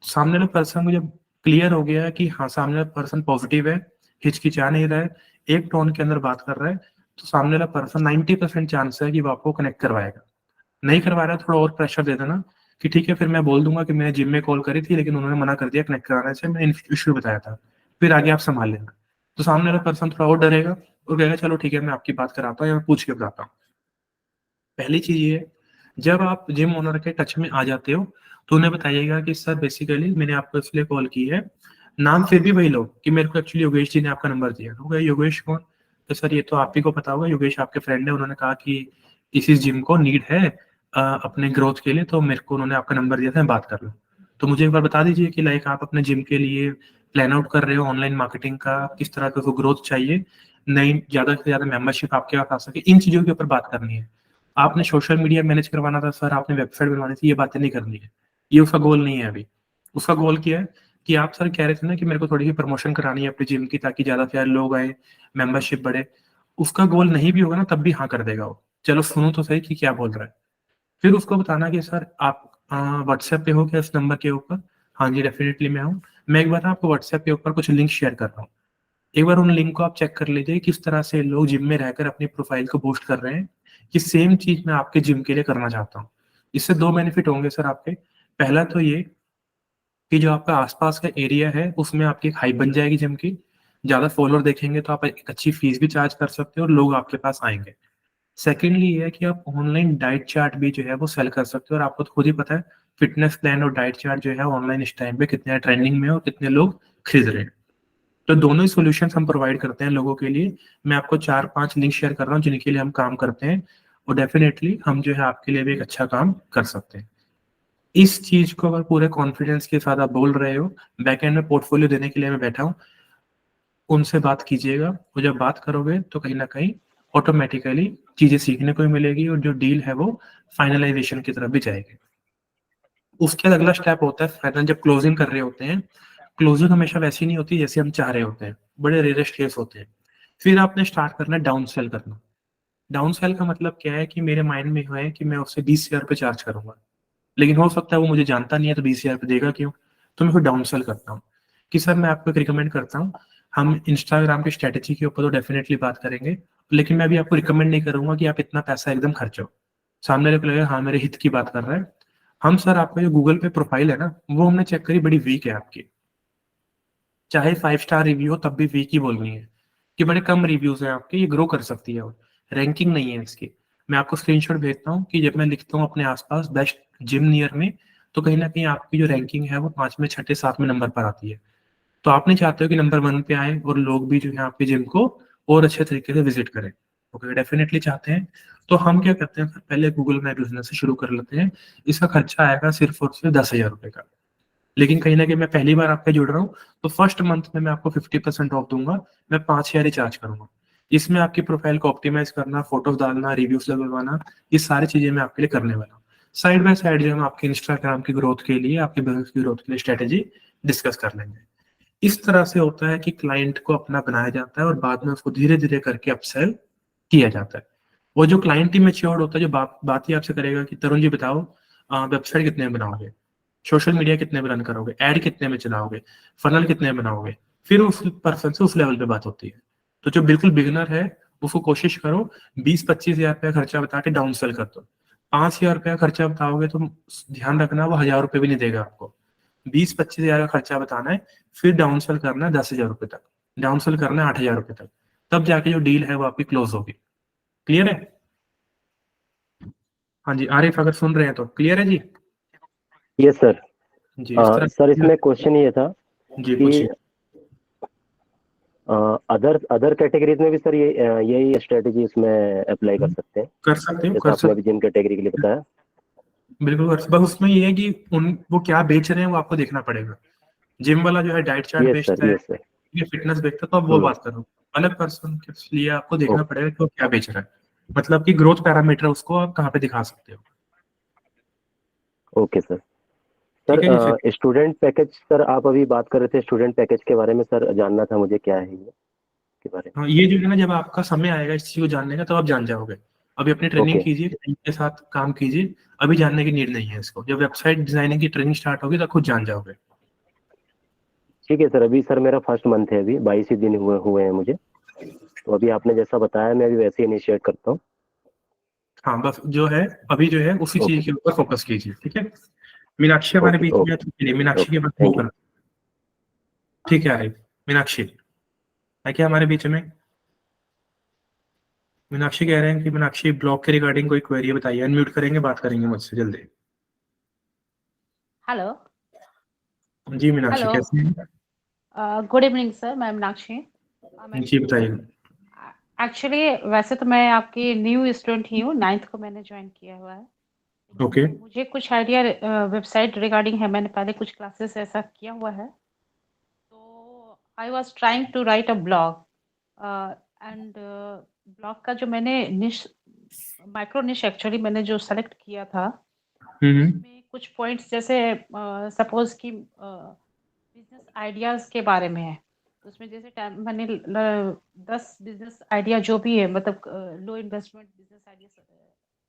सामने वाला पर्सन मुझे क्लियर हो गया है कि हाँ सामने वाला पर्सन पॉजिटिव है, हिचकिचा नहीं रहा है, एक टोन के अंदर बात कर रहा है, तो सामने वाला पर्सन 90% चांस है कि वो आपको कनेक्ट करवाएगा। नहीं करवा रहा है, थोड़ा और प्रेशर दे देना कि ठीक है, फिर मैं बोल दूंगा कि मैंने जिम में कॉल करी थी लेकिन उन्होंने मना कर दिया कनेक्ट कराने से, मैंने इश्यू बताया था, फिर आगे आप संभाल लेना। तो सामने वाला पर्सन थोड़ा और डरेगा और कहेगा चलो ठीक है मैं आपकी बात कराता हूँ या मैं पूछ के बताता हूँ। पहली चीज ये है, जब आप जिम ओनर के टच में आ जाते हो तो उन्हें बताइएगा कि सर बेसिकली मैंने आपको इसलिए कॉल की है, नाम फिर भी वही लो कि मेरे को एक्चुअली योगेश जी ने आपका नंबर दिया। तो योगेश कौन? तो सर ये तो आप ही को पता होगा, योगेश आपके फ्रेंड है, उन्होंने कहा कि इस जिम को नीड है अपने ग्रोथ के लिए, तो मेरे को उन्होंने आपका नंबर दिया था, मैं बात कर लूँ। तो मुझे एक बार बता दीजिए कि लाइक आप अपने जिम के लिए प्लान आउट कर रहे हो ऑनलाइन मार्केटिंग का, किस तरह का ग्रोथ चाहिए, नई ज़्यादा से ज़्यादा मेंबरशिप आपके पास आ सके, इन चीज़ों के ऊपर बात करनी है। आपने सोशल मीडिया मैनेज करवाना था सर, आपने वेबसाइट बनवानी थी, ये बातें नहीं करनी है, ये उसका गोल नहीं है अभी। उसका गोल क्या है कि आप सर कह रहे थे ना कि मेरे को थोड़ी सी प्रमोशन करानी है अपने जिम की, ताकि ज़्यादा से ज़्यादा लोग आए, मेंबरशिप बढ़े। उसका गोल नहीं भी होगा ना तब भी हाँ कर देगा वो। चलो सुनो तो सही कि क्या बोल रहा है। फिर उसको बताना कि सर आप व्हाट्सएप पे हो क्या इस नंबर के ऊपर? हाँ जी डेफिनेटली मैं हूँ। मैं एक बार ना आपको व्हाट्सएप के ऊपर कुछ लिंक शेयर कर रहा हूँ, एक बार उन लिंक को आप चेक कर लीजिए किस तरह से लोग जिम में रहकर अपनी प्रोफाइल को बूस्ट कर रहे हैं। कि सेम चीज मैं आपके जिम के लिए करना चाहता हूँ। इससे दो बेनिफिट होंगे सर आपके। पहला तो ये कि जो आपका आसपास का एरिया है उसमें आपकी एक हाइप बन जाएगी जिम की, ज्यादा फॉलोअर देखेंगे तो आप एक अच्छी फीस भी चार्ज कर सकते हो और लोग आपके पास आएंगे। सेकेंडली ये है कि आप ऑनलाइन डाइट चार्ट भी जो है वो सेल कर सकते हो, और आपको तो खुद ही पता है फिटनेस प्लान और डाइट चार्ट जो है ऑनलाइन इस टाइम पे कितने ट्रेंडिंग में है और कितने लोग खरीद रहे हैं। तो दोनों ही सॉल्यूशंस हम प्रोवाइड करते हैं लोगों के लिए। मैं आपको 4-5 लिंक शेयर कर रहा हूँ जिनके लिए हम काम करते हैं, और डेफिनेटली हम जो है आपके लिए भी एक अच्छा काम कर सकते हैं। इस चीज को अगर पूरे कॉन्फिडेंस के साथ आप बोल रहे हो, बैकएंड में पोर्टफोलियो देने के लिए मैं बैठा हूँ, उनसे बात कीजिएगा, और जब बात करोगे तो कहीं ना कहीं ऑटोमेटिकली चीजें सीखने को भी मिलेगी, और जो डील है वो फाइनलाइजेशन की तरफ भी जाएगी। उसके बाद अगला स्टेप होता है फाइनल, जब क्लोजिंग कर रहे होते हैं। क्लोजिंग हमेशा वैसी नहीं होती जैसे हम चाह रहे होते हैं, बड़े रेयरेस्ट केस होते हैं। फिर आपने स्टार्ट करना है डाउन सेल करना। डाउन सेल का मतलब क्या है कि मेरे माइंड में है कि मैं उससे 20,000 रुपये चार्ज करूंगा, लेकिन हो सकता है वो मुझे जानता नहीं है, तो 20,000 रुपये देगा क्यों? तो मैं फिर डाउन सेल करता हूँ कि सर मैं आपको एक रिकमेंड करता हूँ, हम इंस्टाग्राम की स्ट्रेटेजी के ऊपर तो डेफिनेटली बात करेंगे, लेकिन मैं अभी आपको रिकमेंड नहीं करूंगा कि आप इतना पैसा एकदम खर्चो। सामने वाले को लगेगा हाँ मेरे हित की बात कर रहा है। हम सर आपका जो गूगल पे प्रोफाइल है ना, वो हमने चेक करी, बड़ी वीक है आपकी। चाहे 5 स्टार रिव्यू हो तब भी वीक ही बोलनी है, कि बड़े कम रिव्यूज हैं आपके, ये ग्रो कर सकती है और रैंकिंग नहीं है इसकी। मैं आपको स्क्रीनशॉट भेजता हूँ कि जब मैं लिखता हूँ अपने आसपास बेस्ट जिम नियर में, तो कहीं ना कहीं आपकी जो रैंकिंग है वो 5वें 6ठे 7वें नंबर पर आती है। तो आप नहीं चाहते हो कि नंबर 1 पे आए और लोग भी जो है आपके जिम को और अच्छे तरीके से विजिट करें? ओके डेफिनेटली चाहते हैं। तो हम क्या करते हैं, पहले गूगल माई बिजनेस से शुरू कर लेते हैं। इसका खर्चा आएगा सिर्फ और सिर्फ 10,000 रुपये का। लेकिन कहीं ना कहीं मैं पहली बार आपके जुड़ रहा हूँ, तो फर्स्ट मंथ में मैं आपको 50% ऑफ दूंगा। मैं 5,000 ही चार्ज करूंगा। इसमें आपकी प्रोफाइल को ऑप्टिमाइज करना, फोटोज डालना, रिव्यूज लगवाना, ये सारी चीजें मैं आपके लिए करने वाला हूँ। साइड बाय साइड जो हम आपके इंस्टाग्राम की ग्रोथ के लिए, आपके बिजनेस की ग्रोथ के लिए स्ट्रेटेजी डिस्कस कर लेंगे। इस तरह से होता है कि क्लाइंट को अपना बनाया जाता है और बाद में उसको धीरे धीरे करके अपसेल किया जाता है। वो जो क्लाइंट ही मैच्योर्ड होता है, जो बात ही आपसे करेगा कि तरुण जी बताओ वेबसाइट कितने में बनाओगे, सोशल मीडिया कितने में रन करोगे, एड कितने में चलाओगे, फनल कितने में बनाओगे, फिर उस पर्सन से उस लेवल पे बात होती है। तो जो बिल्कुल बिगिनर है उसको कोशिश करो 20-25 हजार रुपया खर्चा बता के डाउन सेल कर दो। 5,000 रुपया खर्चा बताओगे तो ध्यान रखना वो 1,000 रुपये भी नहीं देगा आपको। 20-25 हजार का खर्चा बताना है, फिर डाउन सेल करना है 10,000 रुपये तक, डाउन सेल करना है 8,000 रुपये तक, तब जाके जो डील है वो आपकी क्लोज होगी। क्लियर है? हाँ जी आरिफ अगर सुन रहे हैं तो क्लियर है जी? Yes sir. जी इस तरह सर इसमें क्वेश्चन ये था जी कि पूछिए। अदर अदर कैटेगरीज में भी सर ये यही स्ट्रेटेजी इसमें अप्लाई कर सकते हैं, कर सकते हो, जैसे कर आपने अभी सकते जिम कैटेगरी के लिए बताया? बिल्कुल कर, बस उसमें ये है कि उन वो क्या बेच रहे हैं वो आपको देखना पड़ेगा। जिम वाला जो है डाइट चार्ट यस बेचता सर, है, यस सर। ये फिटनेस बेचता है, तो आप वो हम्म। बात करो। अलग पर्सन के लिए आपको देखना पड़ेगा कि वो क्या बेच रहा है, मतलब कि ग्रोथ पैरामीटर उसको आप कहाँ पे दिखा सकते हो। Okay sir. ठीक है जी फिर। सर स्टूडेंट पैकेज, सर आप अभी बात कर रहे थे स्टूडेंट पैकेज के बारे में, सर जानना था मुझे क्या है ये के बारे हाँ ये जो है ना, जब आपका समय आएगा इस चीज को जानने का तो आप जान जाओगे। अभी अपनी में? Training okay. कीजिए, ट्रेनिंग के साथ काम कीजिए। अभी जानने की नीड नहीं है इसको, जब वेबसाइट डिजाइनिंग की ट्रेनिंग स्टार्ट होगी तो खुद जान जाओगे। ठीक है सर, अभी सर मेरा फर्स्ट मंथ है, अभी 22 ही दिन हुए हुए हैं मुझे, तो अभी आपने जैसा बताया मैं अभी वैसे ही इनिशिएट करता हूँ। हाँ बस जो है अभी जो है उसी ओके चीज के ऊपर फोकस कीजिए, ठीक है। मीनाक्षी हमारे ओके बीच में है, ओके तो चलिए मीनाक्षी के okay, pass move thank you. कर। ठीक है अरे मीनाक्षी है क्या हमारे बीच में? मीनाक्षी कह रहे हैं कि मीनाक्षी ब्लॉग के रिगार्डिंग कोई क्वेरी बताइए, अनम्यूट करेंगे, बात करेंगे मुझसे जल्दी। हेलो। जी मीनाक्षी हेलो। कैसे हैं? गुड इवनिंग सर, मैं मीनाक्षी। मैं जी बताइए। एक्चुअली वैसे तो मैं आपकी न्यू स्टूडेंट ही हूँ, 9th को मैंने ज्वाइन किया हुआ है। ओके। लेकिन मुझे कुछ आइडिया वेबसाइट रिगार्डिंग है, मैंने पहले कुछ क्लासेस ऐसा किया हुआ है। तो I was trying to write a blog and blog का जो मैंने निश माइक्रो निश एक्चुअली मैंने जो सेलेक्ट किया था, हम्म। उसमें कुछ पॉइंट्स जैसे सपोज कि बिजनेस आइडियाज के बारे में है। तो उसमें जैसे मैंने 10 बिजनेस आइडिया जो भी है, मतलब लो इन्वेस्टमेंट बिजनेस आइडिया से,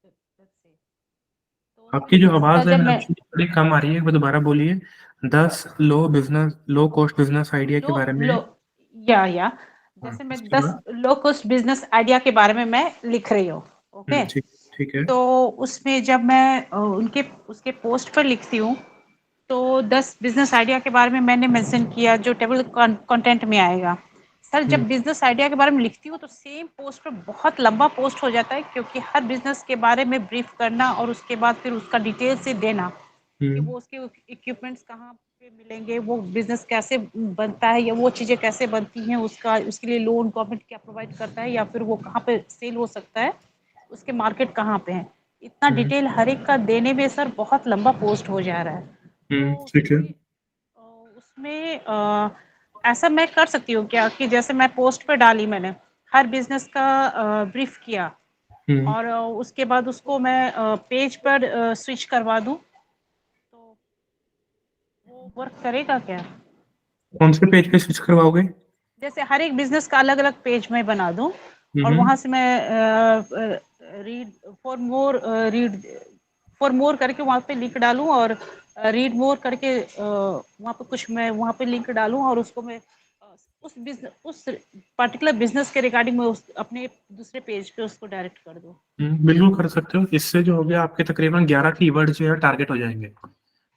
तो उसमें आपकी जो 10 का आवाज है जब मैम मैं थोड़ी कम आ रही है, एक बार दोबारा बोलिए। 10 लो कॉस्ट बिजनेस आइडिया के लो बारे में लो है। या हाँ, जैसे मैं उसके 10 बाद। लो कॉस्ट बिजनेस आइडिया के बारे में मैं लिख रही हूँ। ओके। ठीक। ठीक है। तो उसमें जब मैं उनके उसके पोस्ट पर लिखती हूँ, तो 10 बिजनेस आइडिया के बारे में मैंने मेंशन किया जो टेबल कंटेंट में आएगा। सर हम्म। जब बिजनेस आइडिया के बारे में लिखती हूँ तो सेम पोस्ट पर बहुत लंबा पोस्ट हो जाता है, क्योंकि हर बिजनेस के बारे में ब्रीफ करना और उसके बाद फिर उसका डिटेल से देना कि हम्म। वो उसके इक्विपमेंट्स कहाँ पे मिलेंगे, वो बिजनेस कैसे बनता है या वो चीज़ें कैसे बनती हैं, उसका उसके लिए लोन गवर्नमेंट क्या प्रोवाइड करता है या फिर वो कहाँ पे सेल हो सकता है, उसके मार्केट कहाँ पे है। इतना हम्म। डिटेल हर एक का देने में सर बहुत लंबा पोस्ट हो जा रहा है। तो ठीक है। उसमें ऐसा मैं कर सकती हूँ क्या कि जैसे मैं पोस्ट पे डाली, मैंने हर बिजनेस का ब्रीफ किया हम्म। और उसके बाद उसको मैं पेज पर स्विच करवा दूँ, तो वो वर्क करेगा क्या? कौन से पेज पे स्विच करवाओगे? जैसे हर एक बिजनेस का अलग अलग पेज में बना दूं और हम्म। वहां से मैं read for more read for more करके वहां पे लिंक डालूं और रीड मोर करके वहां पे कुछ मैं वहां पे लिंक डालूं और उसको मैं उस पर्टिकुलर बिजनेस के रिगार्डिंग मैं अपने दूसरे पेज पे उसको डायरेक्ट कर दूं। बिल्कुल कर सकते हो। इससे जो हो गया आपके तकरीबन 11 कीवर्ड जो है टारगेट हो जाएंगे।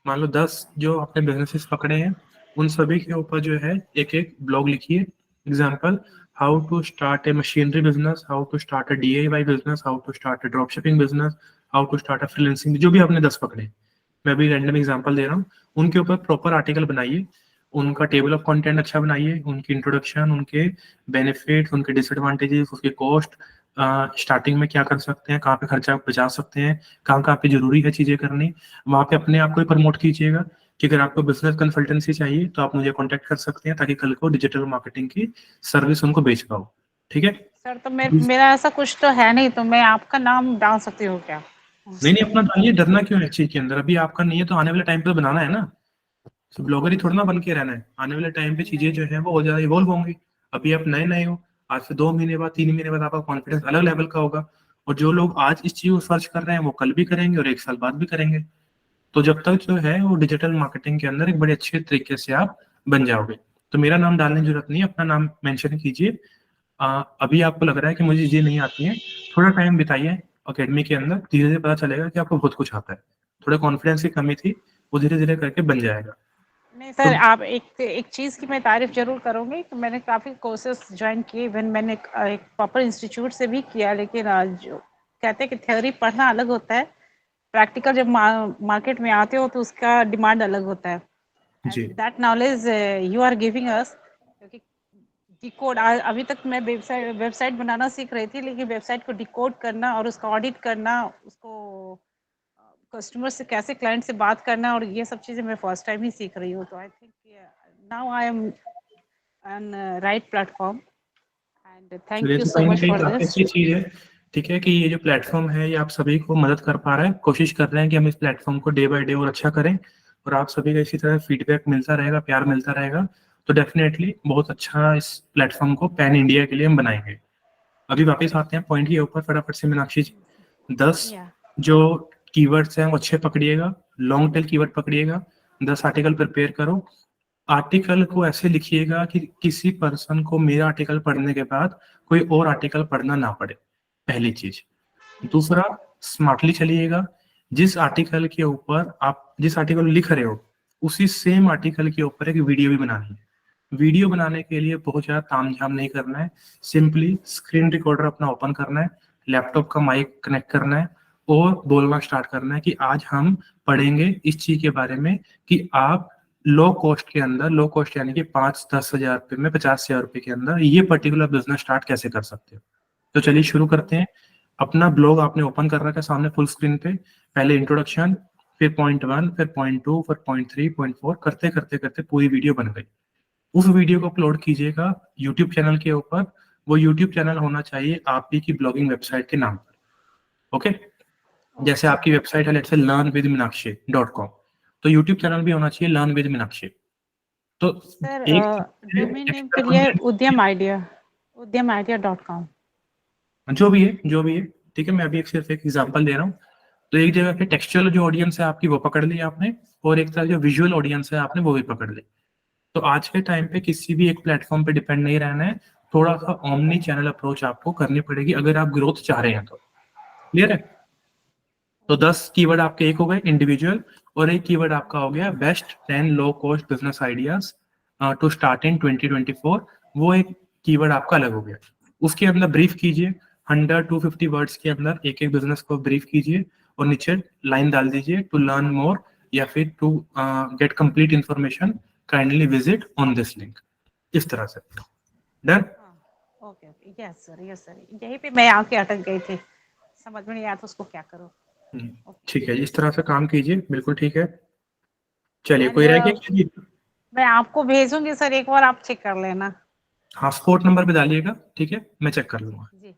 मान लो 10 जो आपने बिजनेसेस पकड़े हैं, उन सभी के ऊपर जो है एक एक ब्लॉग लिखिए। Example, how to start a machinery business, how to start a DIY business, how to start a drop shipping business, how to start a freelancing, जो भी आपने 10 पकड़े, मैं अभी रैंडम एग्जांपल दे रहा हूँ, उनके ऊपर प्रॉपर आर्टिकल बनाइए। उनका टेबल ऑफ कंटेंट अच्छा बनाइए, उनकी इंट्रोडक्शन, उनके बेनिफिट, उनके डिसएडवांटेजेस, उसके कॉस्ट, स्टार्टिंग में क्या कर सकते हैं, कहाँ पे खर्चा बचा सकते हैं, कहाँ कहाँ पे जरूरी है चीजें करनी। वहां पे अपने आप को प्रमोट कीजिएगा कि अगर आपको बिजनेस कंसल्टेंसी चाहिए तो आप मुझे कॉन्टेक्ट कर सकते हैं, ताकि कल को डिजिटल मार्केटिंग की सर्विस उनको बेच पाओ। ठीक है। सर तो मेरा ऐसा कुछ तो है नहीं, तो मैं आपका नाम डाल सकती हूँ क्या नहीं उस नहीं, पे? अपना डालिए, डरना क्यों है इस चीज के अंदर? अभी आपका नहीं है तो आने वाले टाइम पे बनाना है ना। तो ब्लॉगर ही थोड़ा ना बन के रहना है, आने वाले टाइम पे चीजें नहीं। जो है वो और ज्यादा इवॉल्व होंगी। अभी आप नए नए हो, आज से 2 महीने बाद 3 महीने बाद आपका कॉन्फिडेंस अलग लेवल का होगा। और जो लोग आज इस चीज को सर्च कर रहे हैं वो कल भी करेंगे और 1 साल बाद भी करेंगे। तो जब तक जो है वो डिजिटल मार्केटिंग के अंदर एक बड़े अच्छे तरीके से आप बन जाओगे। तो मेरा नाम डालने की जरूरत नहीं है, अपना नाम मेंशन कीजिए। अभी आपको लग रहा है कि मुझे चीजें नहीं आती हैं, थोड़ा टाइम बिताइए अकेडमी के अंदर, धीरे धीरे पता चलेगा कि आपको बहुत कुछ आता है। थोड़ा कॉन्फिडेंस की कमी थी, वो धीरे धीरे करके बन जाएगा। नहीं तो सर, आप एक एक चीज़ की मैं तारीफ जरूर करूंगी कि मैंने काफ़ी कोर्सेज ज्वाइन किए, इवन मैंने एक प्रॉपर इंस्टीट्यूट से भी किया, लेकिन जो कहते हैं कि थ्योरी पढ़ना अलग होता है, प्रैक्टिकल जब मार्केट में आते हो तो उसका डिमांड अलग होता है। जी। And that knowledge you are giving us, क्योंकि डिकोड अभी तक मैं वेबसाइट बनाना सीख रही थी, लेकिन वेबसाइट को डिकोड करना और उसका ऑडिट करना, उसको कस्टमर से कैसे, क्लाइंट से बात करना, और ये सब चीज़ें मैं फर्स्ट टाइम ही सीख रही हूँ। तो I think now I am on right platform and चलिए, थैंक यू तो सो कहीं ना मच कहीं फॉर काफी दिस। अच्छी चीज है। ठीक है कि ये जो प्लेटफॉर्म है ये आप सभी को मदद कर पा रहा है, कोशिश कर रहे हैं कि हम इस प्लेटफॉर्म को डे बाय डे और अच्छा करें। और आप सभी का इसी तरह फीडबैक मिलता रहेगा, प्यार मिलता रहेगा, तो डेफिनेटली बहुत अच्छा इस प्लेटफॉर्म को पैन इंडिया के लिए हम बनाएंगे। अभी वापस आते हैं पॉइंट के ऊपर फटाफट से, मीनाक्षी जी। 10 या जो कीवर्ड्स हैं वो अच्छे पकड़िएगा, लॉन्ग टेल कीवर्ड पकड़िएगा। 10 आर्टिकल प्रिपेयर करो। आर्टिकल को ऐसे लिखिएगा कि किसी पर्सन को मेरा आर्टिकल पढ़ने के बाद कोई और आर्टिकल पढ़ना ना पड़े, पहली चीज। दूसरा, स्मार्टली चलिएगा। जिस आर्टिकल लिख रहे हो उसी सेम आर्टिकल के ऊपर एक वीडियो भी बनानी है। वीडियो बनाने के लिए बहुत ज्यादा तामझाम नहीं करना है, सिंपली स्क्रीन रिकॉर्डर अपना ओपन करना है, लैपटॉप का माइक कनेक्ट करना है और बोलना स्टार्ट करना है कि आज हम पढ़ेंगे इस चीज के बारे में कि आप लो कॉस्ट के अंदर, लो कॉस्ट यानी कि 5-10 हजार रुपए में, 50,000 रुपए के अंदर ये पर्टिकुलर बिजनेस स्टार्ट कैसे कर सकते हो। तो चलिए शुरू करते हैं। अपना ब्लॉग आपने ओपन कर रखा है सामने फुल स्क्रीन पे। पहले इंट्रोडक्शन, फिर पॉइंट 1, फिर पॉइंट 2, फिर पॉइंट 3, पॉइंट 4, करते करते करते पूरी वीडियो बन गई। उस वीडियो को अपलोड कीजिएगा यूट्यूब चैनल के ऊपर। वो यूट्यूब चैनल होना चाहिए आप ही की ब्लॉगिंग वेबसाइट के नाम पर। ओके, जैसे आपकी वेबसाइट है लेट्स से learnwithminakshi.com, तो यूट्यूब चैनल भी होना चाहिए लर्न विद मीनाक्षी। तो सर एक डोमेन नेम के लिए udyam-idea.com। जो भी है, ठीक है, मैं अभी सिर्फ एक एग्जांपल दे रहा हूँ। तो एक जगह पे टेक्सचुअल जो ऑडियंस है आपकी वो पकड़ ली आपने, और एक तरह जो विजुअल ऑडियंस है आपने वो भी पकड़ ली। तो आज के टाइम पे किसी भी एक प्लेटफॉर्म पे डिपेंड नहीं रहना है, थोड़ा सा ओमनी चैनल अप्रोच आपको करनी पड़ेगी अगर आप ग्रोथ चाह रहे हैं तो। क्लियर है? तो 10 कीवर्ड आपके एक हो गए इंडिविजुअल, और एक कीवर्ड आपका हो गया best 10 low cost business ideas to start in 2024। वो एक कीवर्ड आपका अलग हो गया। उसके अंदर ब्रीफ कीजिए 100-250 वर्ड्स के अंदर एक एक बिजनेस को ब्रीफ कीजिए, और नीचे लाइन डाल दीजिए टू लर्न मोर, या फिर to get complete information kindly visit on this link. इस तरह से done. Okay okay, yes sir, यहीं पे मैं आके अटक गई थी, समझ में नहीं आया था उसको क्या करूं। ठीक है, इस तरह से काम कीजिए, बिल्कुल ठीक है। चलिए, कोई रह गया जी? मैं आपको भेजूंगी सर, एक बार आप चेक कर लेना। हाँ, स्पोर्ट नंबर पे डालिएगा, ठीक है, मैं चेक कर लूंगा। जी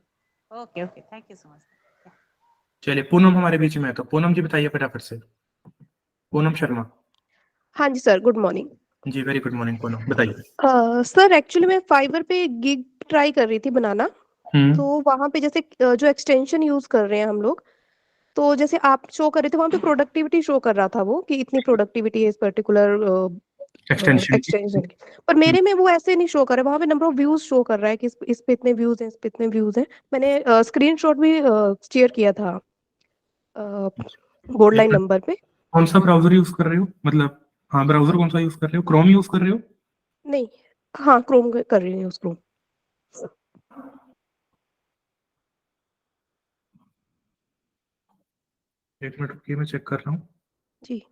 okay okay, thank you so much. चलिए, पूनम हमारे बीच में है, तो पूनम जी बताइए फटाफट से। पूनम शर्मा। हाँ जी सर, गुड मॉर्निंग। जी, वेरी गुड मॉर्निंग पूनम, बताइए। सर एक्चुअली मैं फाइवर पे गिग ट्राई कर रही थी बनाना। तो वहां पे जैसे जो एक्सटेंशन यूज कर रहे हैं हम लोग, तो जैसे आप शो कर रहे थे वहां पे प्रोडक्टिविटी शो कर रहा था वो कि इतनी प्रोडक्टिविटी है इस पर्टिकुलर एक्सटेंशन एक्सटेंशन की। पर मेरे में वो ऐसे नहीं शो कर रहा है, वहां पे नंबर ऑफ व्यूज शो कर रहा है कि इस पे इतने व्यूज हैं, इस पे इतने व्यूज हैं। मैंने स्क्रीनशॉट भी शेयर किया था बोर्ड लाइन नंबर पे। कौन सा ब्राउजर यूज कर रहे हो, मतलब हाँ ब्राउजर कौन सा यूज कर रहे हो, क्रोम यूज कर रहे हो? नहीं, हाँ क्रोम कर रही हूँ, क्रोम। एक मिनट रुकिए, मैं चेक कर रहा हूँ। जी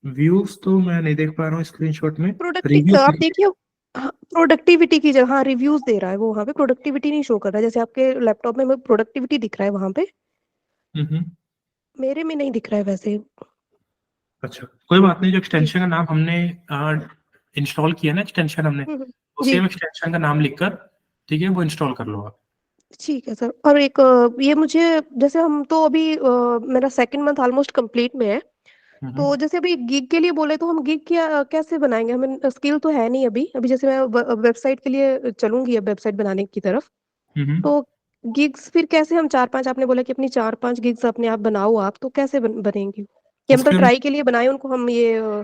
व्यूज तो मैं नहीं देख पा रहा हूँ स्क्रीनशॉट में। आप देखिए, प्रोडक्टिविटी की जगह रिव्यूज दे रहा है वो, वहां पे प्रोडक्टिविटी नहीं शो कर रहा है। जैसे आपके लैपटॉप में प्रोडक्टिविटी दिख रहा है वहां पे, मेरे में नहीं दिख रहा है वैसे। अच्छा, कोई बात नहीं, जो एक्सटेंशन का नाम हमने इंस्टॉल किया ना, एक्सटेंशन हमने, जी सेम एक्सटेंशन का नाम लिखकर, ठीक है, वो इंस्टॉल कर लो आप। ठीक है सर। और एक ये मुझे, जैसे हम तो अभी मेरा सेकंड मंथ ऑलमोस्ट कंप्लीट में है, तो जैसे अभी गिग के लिए बोले तो हम गिग कैसे बनाएंगे? हमें स्किल तो है नहीं अभी। जैसे मैं वेबसाइट के लिए चलूंगी अब वेबसाइट बनाने की तरफ, तो गिग्स फिर कैसे हम 4-5, आपने बोला कि अपनी 4-5 गिग्स अपने आप बनाओ आप, तो कैसे बनेंगी? कि मतलब ट्राई के लिए बनाए उनको हम ये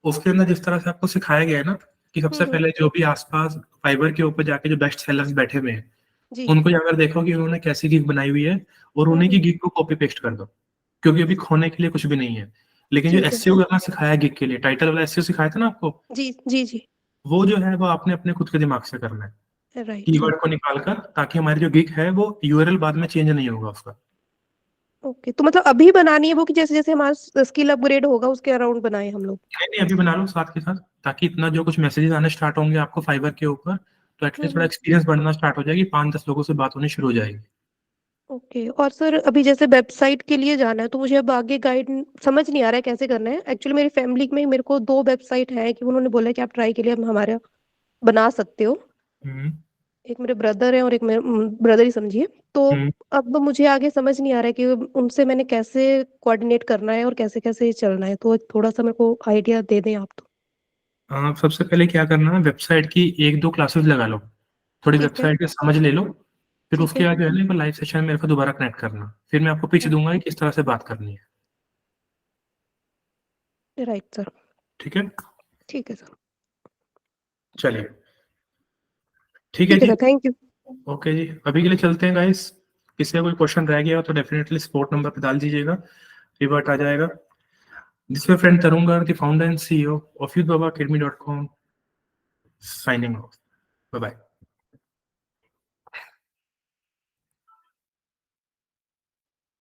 उसके अंदर जिस तरह से आपको सिखाया गया है ना, कि सबसे पहले जो भी आसपास फाइबर के ऊपर जाके जो बेस्ट सेलर्स बैठे हुए हैं, जी उनको अगर देखो कि उन्होंने कैसी गिग बनाई हुई है, और उन्हीं की गिग को कॉपी पेस्ट कर दो, क्योंकि अभी खोने के लिए कुछ भी नहीं है। लेकिन जो ठीक है एसईओ करना सिखाया गिग के लिए, टाइटल वाला एसईओ सिखाया था ना आपको, जी जी जी वो जो है वो आपने अपने खुद के दिमाग से करना है, राइट। कीवर्ड को निकाल कर, ताकि हमारी जो गिग है वो यूआरएल बाद में चेंज नहीं होगा उसका। ओके, तो मतलब अभी बनानी है वो कि जैसे जैसे हमारा स्किल अपग्रेड होगा उसके अराउंड बनाए हम लोग? नहीं नहीं, अभी बना लो साथ के साथ, ताकि इतना जो कुछ मैसेजेस आने स्टार्ट होंगे आपको फाइबर के ऊपर, तो एटलीस्ट थोड़ा एक्सपीरियंस बढ़ना स्टार्ट हो जाएगी, 5-10 लोगों से बात होनी शुरू हो जाएगी। ओके। और सर अभी जैसे वेबसाइट के लिए जाना है, तो मुझे अब आगे गाइड समझ नहीं आ रहा है कैसे करना है। एक्चुअली मेरी फैमिली में मेरे को 2 वेबसाइट है कि उन्होंने बोला कि आप ट्राई के लिए हम हमारे बना सकते हो। एक मेरे ब्रदर है और एक मेरे ब्रदर ही समझिए। तो अब मुझे आगे समझ नहीं आ रहा है कि उनसे मैंने कैसे कोऑर्डिनेट करना है और कैसे कैसे चलना है, तो थोड़ा सा मेरे को आइडिया दे दें आप तो। आप सबसे पहले क्या करना है, वेबसाइट की 1-2 क्लासेस लगा लो, थोड़ी ठीक है वेबसाइट की समझ ले लो, फिर ठीक उसके है बाद जो है ना लाइव सेशन मेरे को दोबारा कनेक्ट करना, फिर मैं आपको पिच दूंगा कि किस तरह से बात करनी है। Right sir. ठीक है, ठीक है सर। चलिए, ठीक है ठीक है जी, सर, थैंक यू। ओके जी, अभी के लिए चलते हैं गाइस। किसी का कोई क्वेश्चन रह गया हो तो डेफिनेटली सपोर्ट नंबर पे डाल दीजिएगा, रिवर्ट आ जाएगा। This my friend Tarun Garg, the founder and CEO of youthbaba.academy.com, signing off. Bye bye.